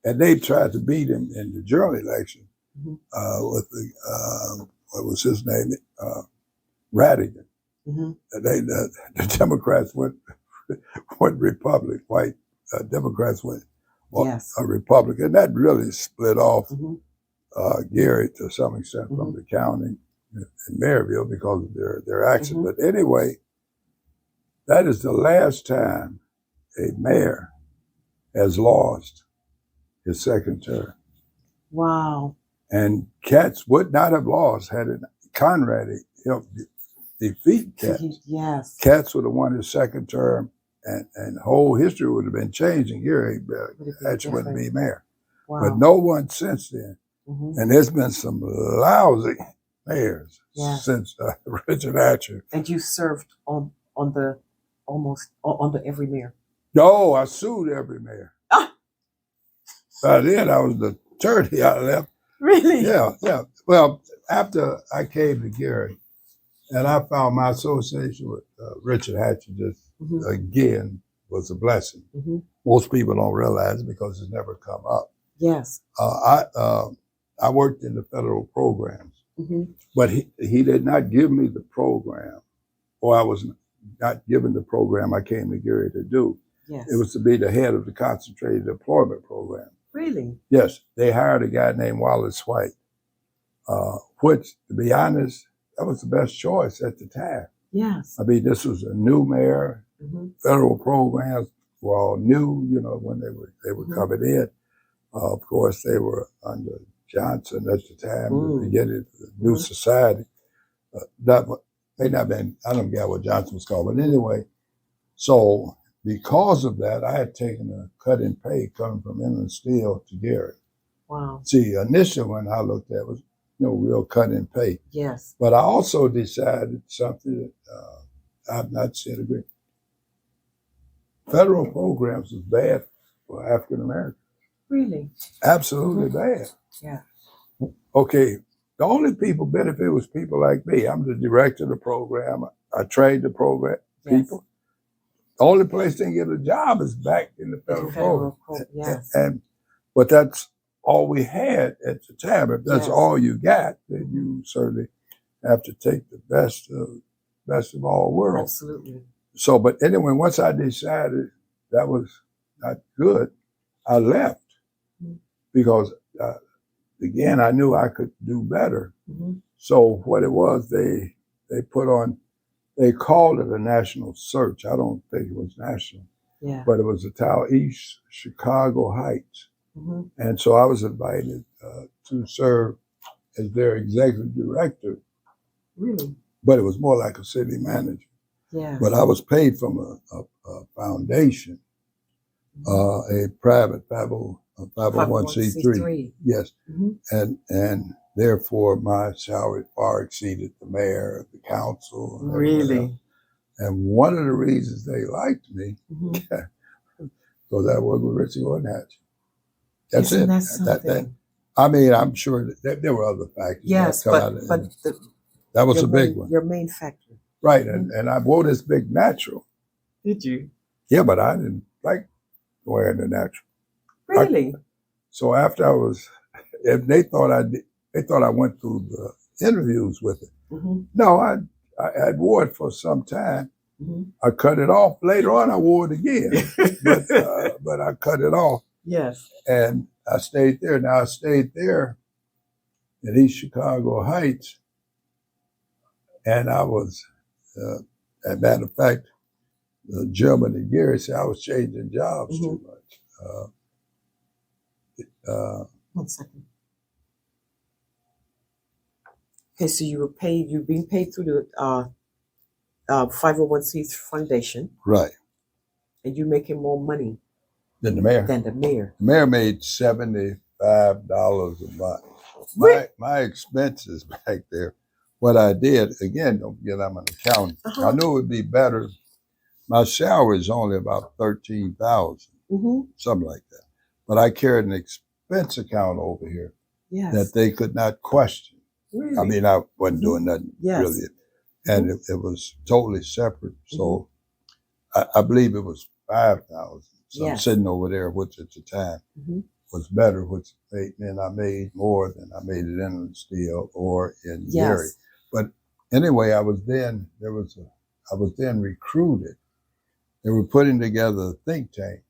and they tried to beat him in the general election with the, what was his name? Radigan. The Democrats went Republican, white Democrats went a Republican. That really split off Gary to some extent from the county in Maryville because of their action. But anyway, that is the last time a mayor has lost his second term. Wow. And Katz would not have lost had Conrad helped defeat Katz. Yes. Katz would have won his second term, and the whole history would have been changed, and Gary Hatch wouldn't be mayor. Wow. But no one since then. And there's been some lousy mayors since Richard Hatcher. And you served on the every mayor. No, I sued every mayor. By then, I was the attorney. I left. Really? Yeah. Well, after I came to Gary, and I found my association with Richard Hatcher just again was a blessing. Most people don't realize it because it's never come up. Yes. I worked in the federal programs, but he did not give me the program, or I was not given the program I came to Gary to do. Yes. It was to be the head of the concentrated employment program. Really? Yes. They hired a guy named Wallace White, which, to be honest, that was the best choice at the time. Yes. I mean, this was a new mayor. Federal programs were all new, when they were coming in. Of course, they were under Johnson at the time, the beginning of the new society. That may not been, I don't get what Johnson was called, but anyway, so because of that, I had taken a cut in pay coming from Inland Steel to Gary. Wow. See, initially when I looked at it was real cut in pay. Yes. But I also decided something that I've not said agree. Federal programs was bad for African Americans. Really? Absolutely bad. Yeah. Okay, the only people benefit was people like me. I'm the director of the program. I trained the program people. The only place they can get a job is back in the federal program. Yes. But that's all we had at the time. If that's all you got, then you certainly have to take the best of all worlds. Absolutely. So, but anyway, once I decided that was not good, I left because, again, I knew I could do better. So what it was, they called it a national search. I don't think it was national, but it was a town, East Chicago Heights. And so I was invited to serve as their executive director. Really? But it was more like a city manager. Yeah. But I was paid from a foundation, a private 501c3. Yes. And therefore my salary far exceeded the mayor, the council. Really? And one of the reasons they liked me, because I worked with Richie Hatch. That's Isn't it. That I mean, I'm sure that there were other factors. Yes, that was a big one. Your main factor. Right, and I wore this big natural. Did you? Yeah, but I didn't like wearing the natural. Really? So after if they thought I went through the interviews with it. No, I wore it for some time. I cut it off. Later on, I wore it again, but I cut it off. Yes. And I stayed there. Now I stayed there in East Chicago Heights, and I was, as a matter of fact, the gentleman at Gary said I was changing jobs too much. 1 second. Okay, so you were being paid through 501c foundation, Right. and you're making more money Then the mayor. than the mayor. The mayor made $75 a month. Really? My expenses back there, what I did, again, don't forget I'm an accountant. I knew it would be better. My salary is only about $13,000, something like that. But I carried an expense account over here that they could not question. Really? I mean, I wasn't doing nothing really. And it was totally separate. So I believe it was 5,000. So I'm sitting over there, which at the time was better, which meant I made more than I made it in Steel or in Gary. But anyway, I was then recruited. They were putting together a think tank.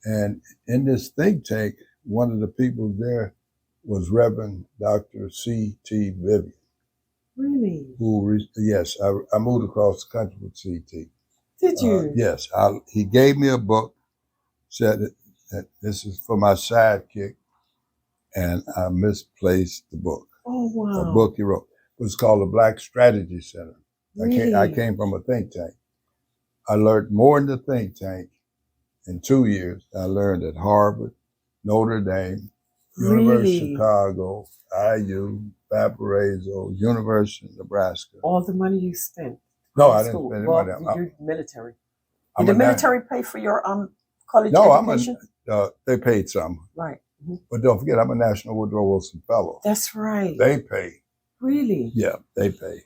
And in this think tank, one of the people there was Reverend Dr. C.T. Vivian. Really? Yes, I moved across the country with C.T. Did you? Yes. He gave me a book, said that this is for my sidekick, and I misplaced the book. Oh, wow. A book he wrote. It was called the Black Strategy Center. Really? I came from a think tank. I learned more in the think tank in 2 years than I learned at Harvard, Notre Dame, University of Chicago, IU, Valparaiso, University of Nebraska. All the money you spent? No, I didn't spend any money. You're military. Did the military pay for your college education? They paid some. Right. But don't forget, I'm a National Woodrow Wilson Fellow. That's right. They pay. Really? Yeah, they pay.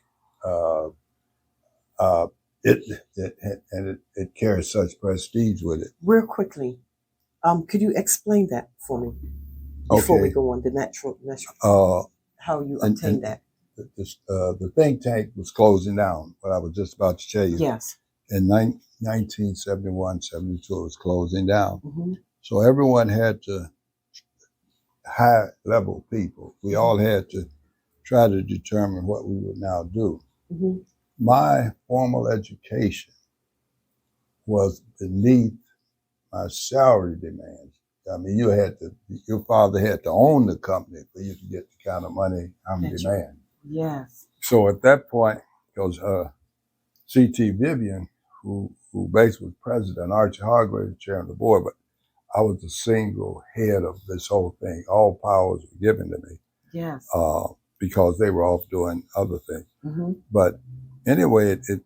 It carries such prestige with it. Real quickly, could you explain that for me before we go on the natural how you obtained that? The think tank was closing down. What I was just about to tell you. Yes. In 1971, 72, it was closing down. So everyone had to, high level people, we all had to try to determine what we would now do. My formal education was beneath my salary demands. I mean, your father had to own the company for you to get the kind of money I'm demanding. Yes. So at that point, because C.T. Vivian, who basically was president, Archie Hargrave, chairman of the board, but I was the single head of this whole thing. All powers were given to me. Yes. Because they were off doing other things. But anyway, it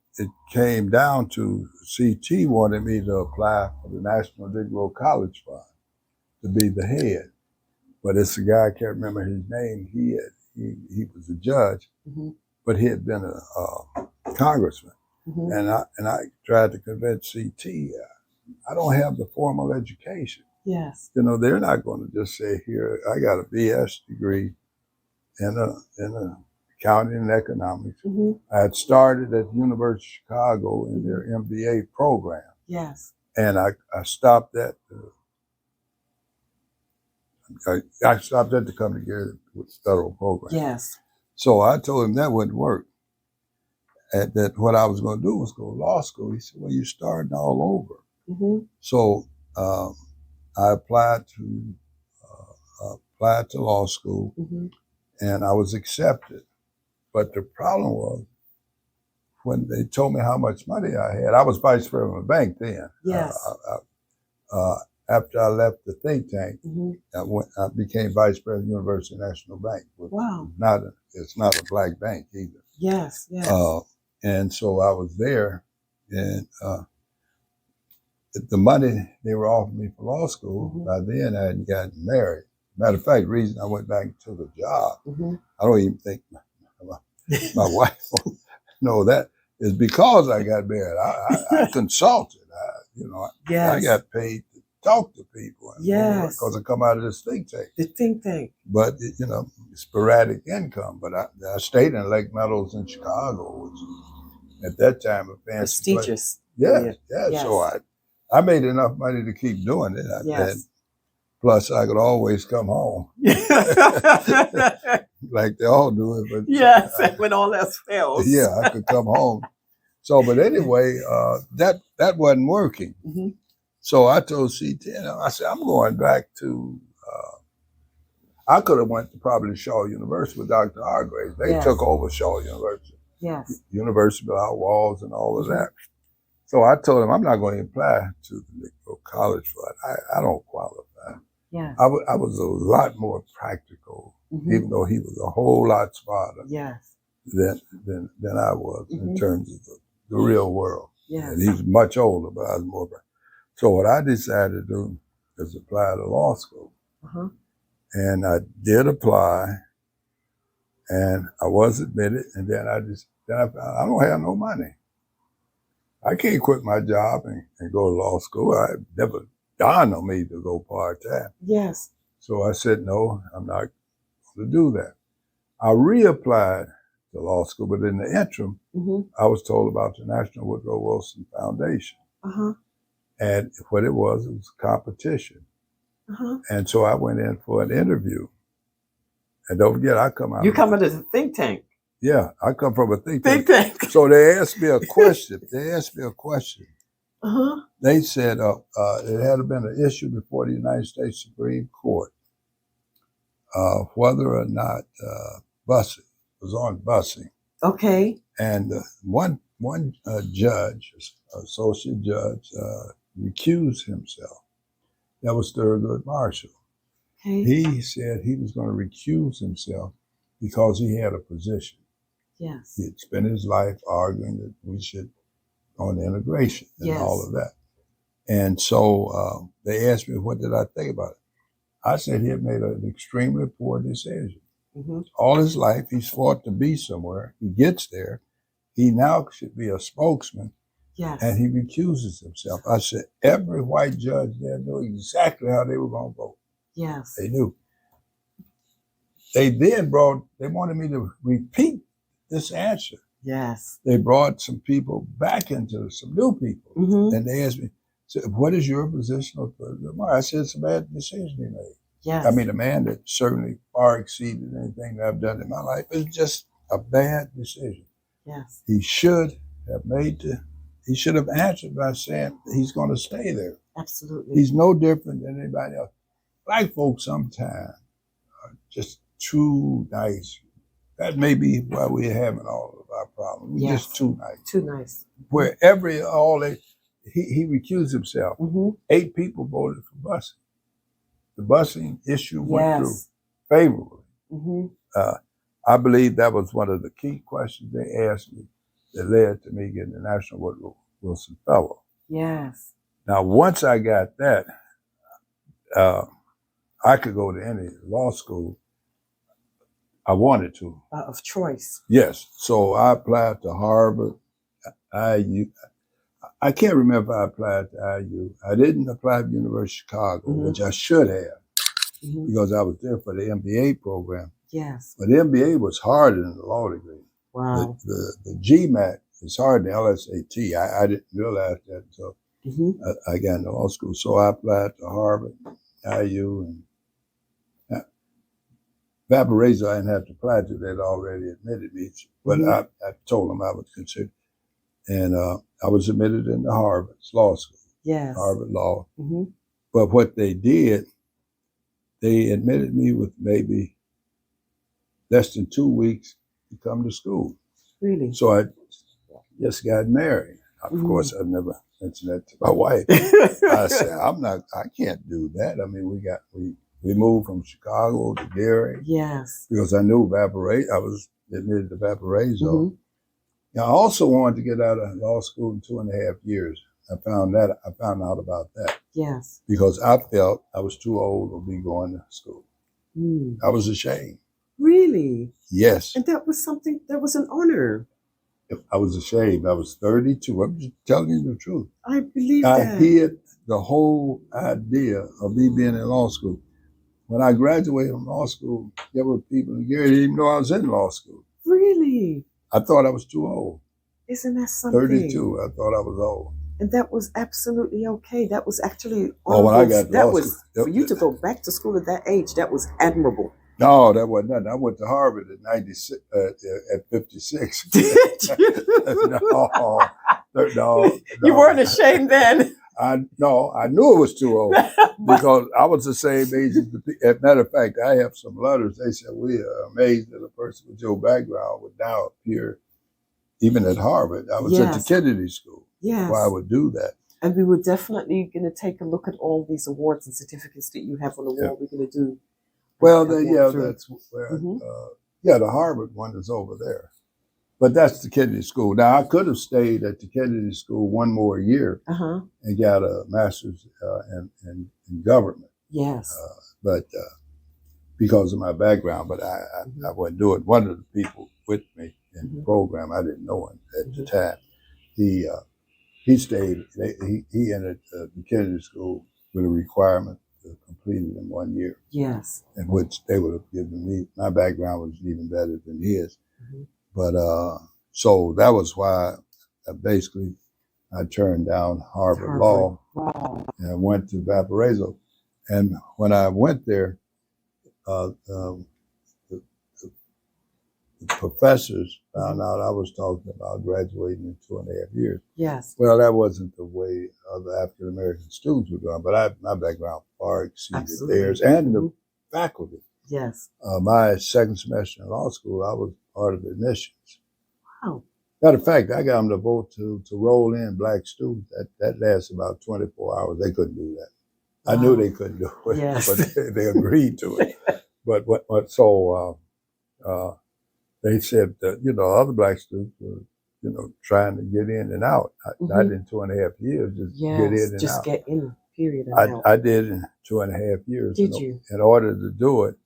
came down to C.T. wanted me to apply for the National Negro College Fund to be the head. But it's a guy, I can't remember his name. He was a judge, but he had been a congressman. And I tried to convince C.T. I don't have the formal education. Yes. You know, they're not going to just say, here, I got a BS degree in accounting and economics. I had started at the University of Chicago in their MBA program. Yes. And I stopped that. I stopped that to come together with the federal program. Yes. So I told him that wouldn't work. And that what I was going to do was go to law school. He said, well, you're starting all over. So I applied to law school, and I was accepted. But the problem was, when they told me how much money I had, I was vice president of a bank then. Yes. After I left the think tank, I became vice president of the University National Bank. Wow. It's not a black bank either. Yes, yes. And so I was there, and the money they were offering me for law school, by then I hadn't gotten married. Matter of fact, the reason I went back and took a job, I don't even think my wife will know that, is because I got married. I consulted. I got paid to talk to people. Yes. Because I come out of this think tank. The think tank. But, sporadic income. But I stayed in Lake Meadows in Chicago, which at that time a fancy prestigious. Yeah. So I made enough money to keep doing it. And plus, I could always come home. Like they all do it. But yes, when all else fails. Yeah, I could come home. So, but anyway, that wasn't working. So I told CT, I said, I'm going back to, I could have went to probably Shaw University with Dr. Hargrave. They took over Shaw University. Yes. university without walls and all of that. So I told him I'm not going to apply to the Negro College for it. I don't qualify. Yes. I was a lot more practical, even though he was a whole lot smarter Yes. than I was in terms of the real world. Yes. And he's much older, but I was more. So what I decided to do is apply to law school. And I did apply, and I was admitted, and then I found I don't have no money. I can't quit my job and go to law school. I never dawned on me to go part-time. Yes. So I said, no, I'm not going to do that. I reapplied to law school, but in the interim, I was told about the National Woodrow Wilson Foundation. And what it was a competition. And so I went in for an interview. And don't forget, I come out. You come out of a think tank. Yeah, I come from a think tank. So they asked me a question. They said it had been an issue before the United States Supreme Court whether or not busing was on busing. Okay. And one judge, associate judge, recused himself. That was Thurgood Marshall. Okay. He said he was going to recuse himself because he had a position. Yes. He had spent his life arguing that we should go on integration and all of that. And so they asked me, what did I think about it? I said he had made an extremely poor decision. All his life, he's fought to be somewhere. He gets there. He now should be a spokesman. Yes. And he recuses himself. I said, every white judge there knew exactly how they were going to vote. Yes. They knew. They then they wanted me to repeat this answer. Yes. They brought some people back into some new people. And they asked me, so what is your position on Thurgood? I said, it's a bad decision he made. Yes. I mean, a man that certainly far exceeded anything that I've done in my life. It's just a bad decision. Yes. He should have answered by saying he's going to stay there. Absolutely. He's no different than anybody else. Black folks sometimes are just too nice. That may be why we're having all of our problems. We're just too nice. Too nice. Where he recused himself. 8 people voted for busing. The busing issue went through favorably. I believe that was one of the key questions they asked me that led to me getting the National Woodrow Wilson Fellow. Yes. Now, once I got that, I could go to any law school I wanted to. Of choice. Yes. So I applied to Harvard, IU. I can't remember if I applied to IU. I didn't apply to University of Chicago, which I should have, because I was there for the MBA program. Yes. But the MBA was harder than the law degree. Wow. The GMAT is harder than the LSAT. I didn't realize that until I got into law school. So I applied to Harvard, IU, and Valparaiso I didn't have to apply to. They'd already admitted me. But I told them I would consider. And I was admitted into Harvard's law school. Yes. Harvard Law. But what they did, they admitted me with maybe less than 2 weeks to come to school. Really? So I just got married. Of course, I've never mentioned that to my wife. I said, I can't do that. I mean, we moved from Chicago to Gary. Yes. Because I knew Valparaiso. I was admitted to Valparaiso. I also wanted to get out of law school in 2.5 years. I found out about that. Yes. Because I felt I was too old to be going to school. I was ashamed. Really? Yes. And that was an honor. I was ashamed. I was 32. I'm just telling you the truth. I believe that. I hid the whole idea of me being in law school. When I graduated from law school, there were people in Gary who didn't even know I was in law school. Really? I thought I was too old. Isn't that something? 32. I thought I was old. And that was absolutely okay. That was actually when I got that was for you to go back to school at that age. That was admirable. No, that wasn't nothing. I went to Harvard at 96, at 56. Did you? No. You weren't ashamed then. I knew it was too old because I was the same age as as a matter of fact, I have some letters. They said, we are amazed that a person with your background would now appear even at Harvard. I was at the Yes. Kennedy School. Yes. Why I would do that. And we were definitely going to take a look at all these awards and certificates that you have on the wall. Yeah. We're going to do. Well, walk yeah, through. that's where, Mhm. the Harvard one is over there. But that's the Kennedy School. Now, I could have stayed at the Kennedy School one more year and got a master's in government, Yes. but because of my background, but I wouldn't do it. One of the people with me in the program, I didn't know him at the time. He stayed. He entered the Kennedy School with a requirement to complete it in 1 year. Yes. In which they would have given me. My background was even better than his. But so that was why I turned down Harvard Law and went to Valparaiso. And when I went there, the professors found out I was talking about graduating in 2.5 years. Yes. Well, that wasn't the way other African American students were going, but my background far exceeded theirs and the faculty. Yes. My second semester in law school, I was part of the admissions. Wow. Matter of fact, I got them to vote to roll in black students. That lasted about 24 hours. They couldn't do that. I knew they couldn't do it, Yes. but they agreed to it. But so they said that, other black students were, trying to get in and out. Not in 2.5 years, just get in and just out. get in, period. And out. I did in 2.5 years. Did you? In order to do it,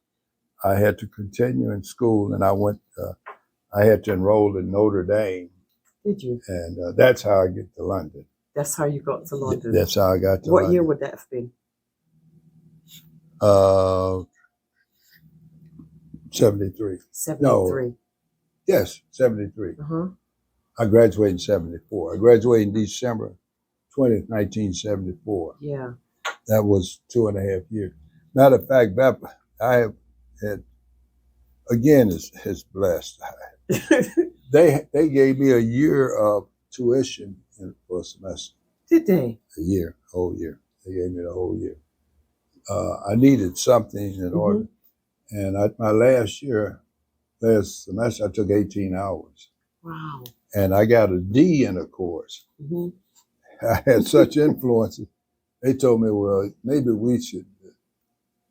I had to continue in school, and I had to enroll in Notre Dame. Did you? And that's how I get to London. That's how you got to London. That's how I got to London. What year would that have been? 73. 73. No. Yes, 73. Uh-huh. I graduated in 74. I graduated in December 20th, 1974. Yeah. That was 2.5 years. Matter of fact, I have had, again, is blessed. They gave me a year of tuition for a semester. Did they? Whole year. They gave me the whole year. I needed something in order. And my last semester, I took 18 hours. Wow. And I got a D in a course. I had such influences. They told me, well, maybe we should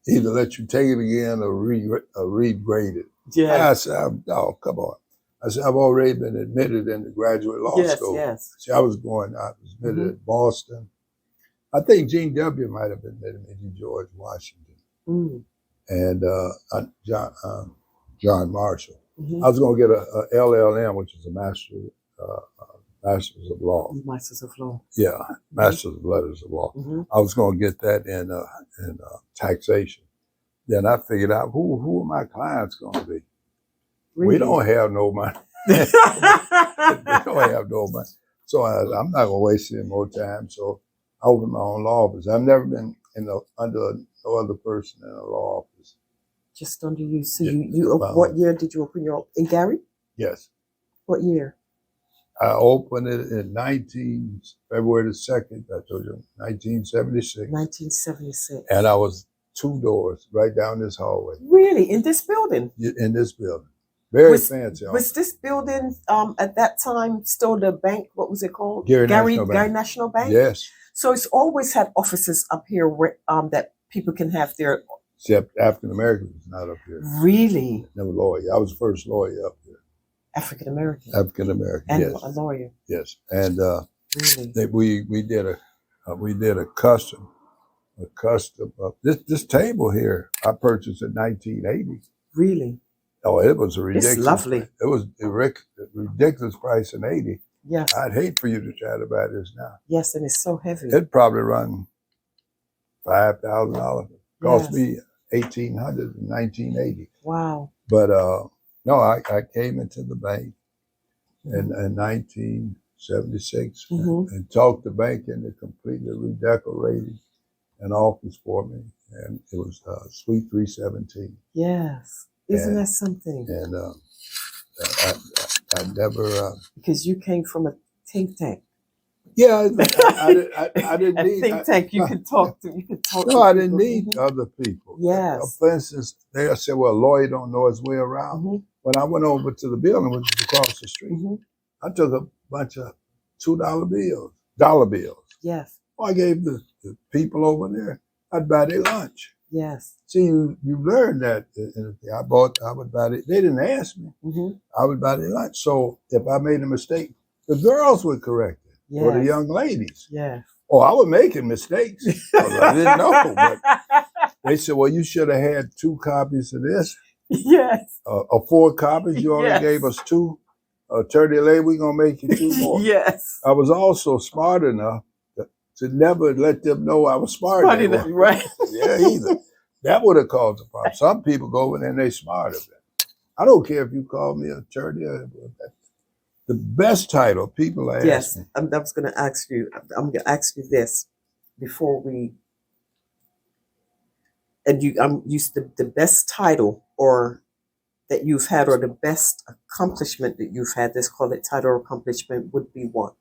either let you take it again or regrade it. Yeah. I said, oh, come on. I said, I've already been admitted into graduate law school. Yes. See, I was admitted at Boston. I think Gene W. might have admitted me to George Washington. And John Marshall. I was going to get a LLM, which is a Master's of Law. Masters of Law. Yeah, Master's of Letters of Law. I was going to get that in taxation. Then I figured out who are my clients going to be. Really? We don't have no money. We don't have no money. So I'm not going to waste any more time. So I opened my own law office. I've never been under no other person in a law office. Just under you. So what year did you open your in Gary? Yes. What year? I opened it in February the 2nd, I told you, 1976. 1976. And I was 2 doors right down this hallway. Really? In this building? In this building. Very fancy. Was this building at that time still the bank? What was it called? Gary National Bank? Yes. So it's always had offices up here where that people can have their... Except African Americans was not up here. Really? Never lawyer. I was the first lawyer up here. African American. African American. And yes. a lawyer. Yes. And really? we did a custom. This table here I purchased in 1980. Really? Oh, it was a ridiculous. It's lovely. It was a ridiculous price in 80. Yes. I'd hate for you to try to buy this now. Yes, and it's so heavy. It'd probably run $5,000. Cost me $1,800 in 1980. Wow. But no, I came into the bank in 1976 and talked the bank into completely redecorating an office for me, and it was Suite 317. Yes. Isn't that something? And I never... because you came from a think tank. Yeah, I didn't need... think tank, you could talk to. No, I didn't need other people. Yes. For instance, they said, well, a lawyer don't know his way around. When I went over to the building, which was across the street, I took a bunch of dollar bills. Yes. I gave the people over there, I'd buy their lunch. Yes. See, you learn that. I would buy it. They didn't ask me. Mm-hmm. I would buy their lunch. So if I made a mistake, the girls would correct it, Yes. or the young ladies. Yes. Oh, I was making mistakes. I didn't know, but they said, well, you should have had 2 copies of this. Yes. Or 4 copies. You already gave us 2. Attorney Lay, we're going to make you 2 more. Yes. I was also smart enough to never let them know I was smart enough. Right. Yeah, either. That would have caused a problem. Some people go in and they smart of it. I don't care if you call me an attorney. The best title, people are asking. Yes, I was going to ask you. I'm going to ask you this before we. And I'm used to the best title or that you've had, or the best accomplishment that you've had. Let's call it title or accomplishment would be what?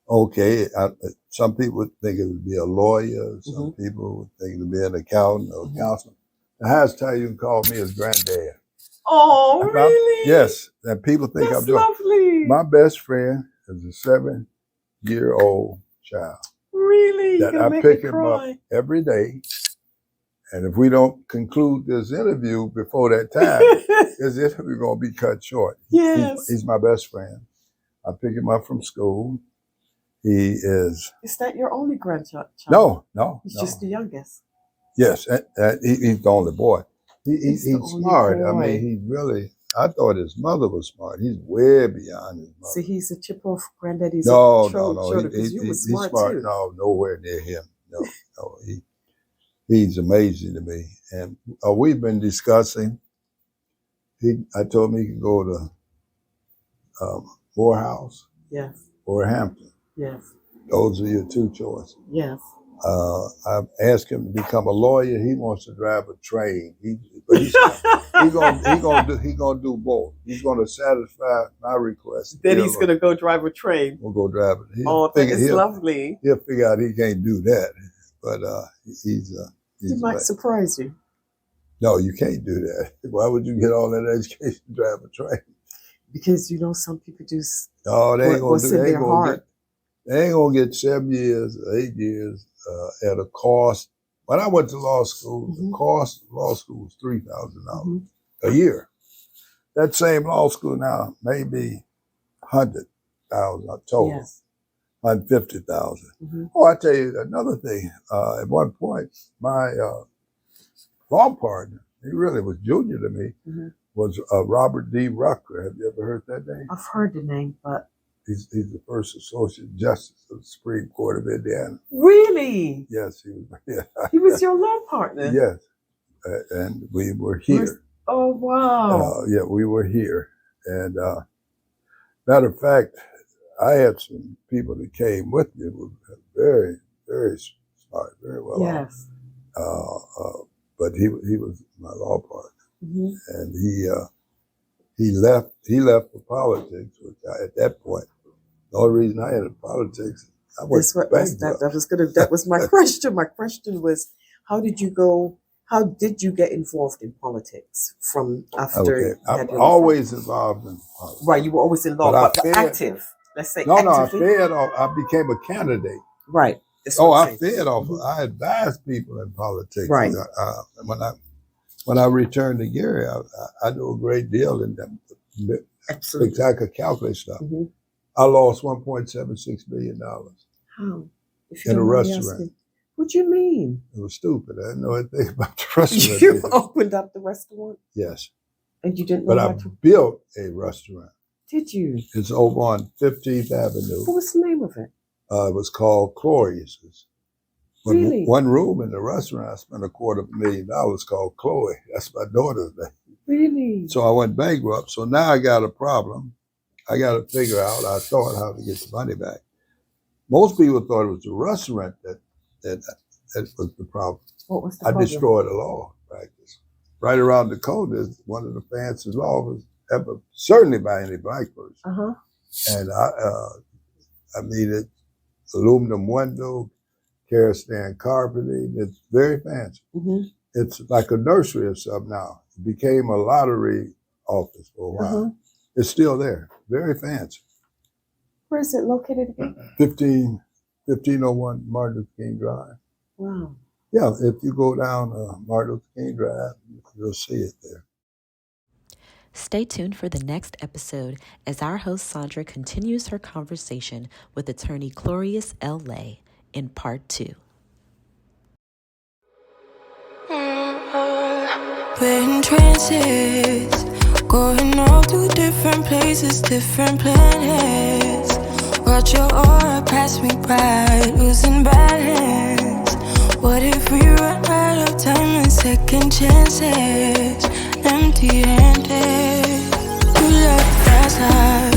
Okay, some people would think it would be a lawyer. Some people would think it would be an accountant or a councilman. The highest title you can call me is granddad. Oh, really? Yes, and people think That's I'm doing. Lovely. My best friend is a 7-year-old child. Really? That I pick him up every day. And if we don't conclude this interview before that time, this interview going to be cut short. Yes. He's my best friend. I pick him up from school. He is. Is that your only grandchild? No. He's just the youngest. Yes, he's the only boy. He's smart. Boy. I mean, he really. I thought his mother was smart. He's way beyond his mother. See, he's a chip off granddaddy's No. shoulder because you were smart too. No, nowhere near him. No. He's amazing to me. And we've been discussing. I told him he could go to Morehouse. Yes. Or Hampton. Yes. Those are your 2 choices. Yes. I've asked him to become a lawyer. He wants to drive a train. But he's gonna do both. He's gonna satisfy my request. Then he's gonna go drive a train. We'll go drive it. That is lovely. He'll figure out he can't do that, but he might surprise you. No, you can't do that. Why would you get all that education to drive a train? Because some people do. No, they ain't gonna do. They ain't gonna get 7 years, 8 years at a cost. When I went to law school, the cost of law school was $3,000 a year. That same law school now may be $100,000 total, yes. $150,000. Oh, I tell you another thing. At one point, my law partner, he really was junior to me, was Robert D. Rucker. Have you ever heard that name? I've heard the name, but he's the first associate justice of the Supreme Court of Indiana. Really? Yes, he was. Yeah. He was your law partner. Yes, and we were here. Oh wow! Yeah, we were here, and matter of fact, I had some people that came with me who were very, very smart, very well. Yes. But he was my law partner, and he left for politics. Which at that point, the only reason I entered politics, I went that was my question. My question was, how did you get involved in politics from after? Okay. I'm always involved in politics. Right, you were always involved, but active. Let's say no, actively. I fed off. I became a candidate. Right. I fed off. I advised people in politics. Right. When I returned to Gary, I knew a great deal in them. Absolutely. Because I could calculate stuff. I lost $1.76 billion. How? In a restaurant. What do you mean? It was stupid. I didn't know anything about the restaurant. You opened up the restaurant? Yes. And you didn't know But I built a restaurant. Did you? It's over on 15th Avenue. What was the name of it? It was called Clorius. Really? One room in the restaurant, I spent $250,000 called Chloe. That's my daughter's name. Really? So I went bankrupt. So now I got a problem. I got to figure out, I thought, how to get the money back. Most people thought it was the restaurant that was the problem. What was the problem? I destroyed the law practice. Right around the corner is one of the fanciest law offices ever, certainly by any black person. And I needed aluminum window, Karastan carpeting. It's very fancy. It's like a nursery or something now. It became a lottery office for a while. It's still there, very fancy. Where is it located again? 1501 Martin Luther King Drive. Wow. Yeah, if you go down Martin Luther King Drive, you'll see it there. Stay tuned for the next episode as our host Sandra continues her conversation with attorney Clorius L in part 2. We're in trances, going all to different places, different planets. Watch your aura pass me by, losing balance. What if we run out of time and second chances? Empty-handed, you love fast life.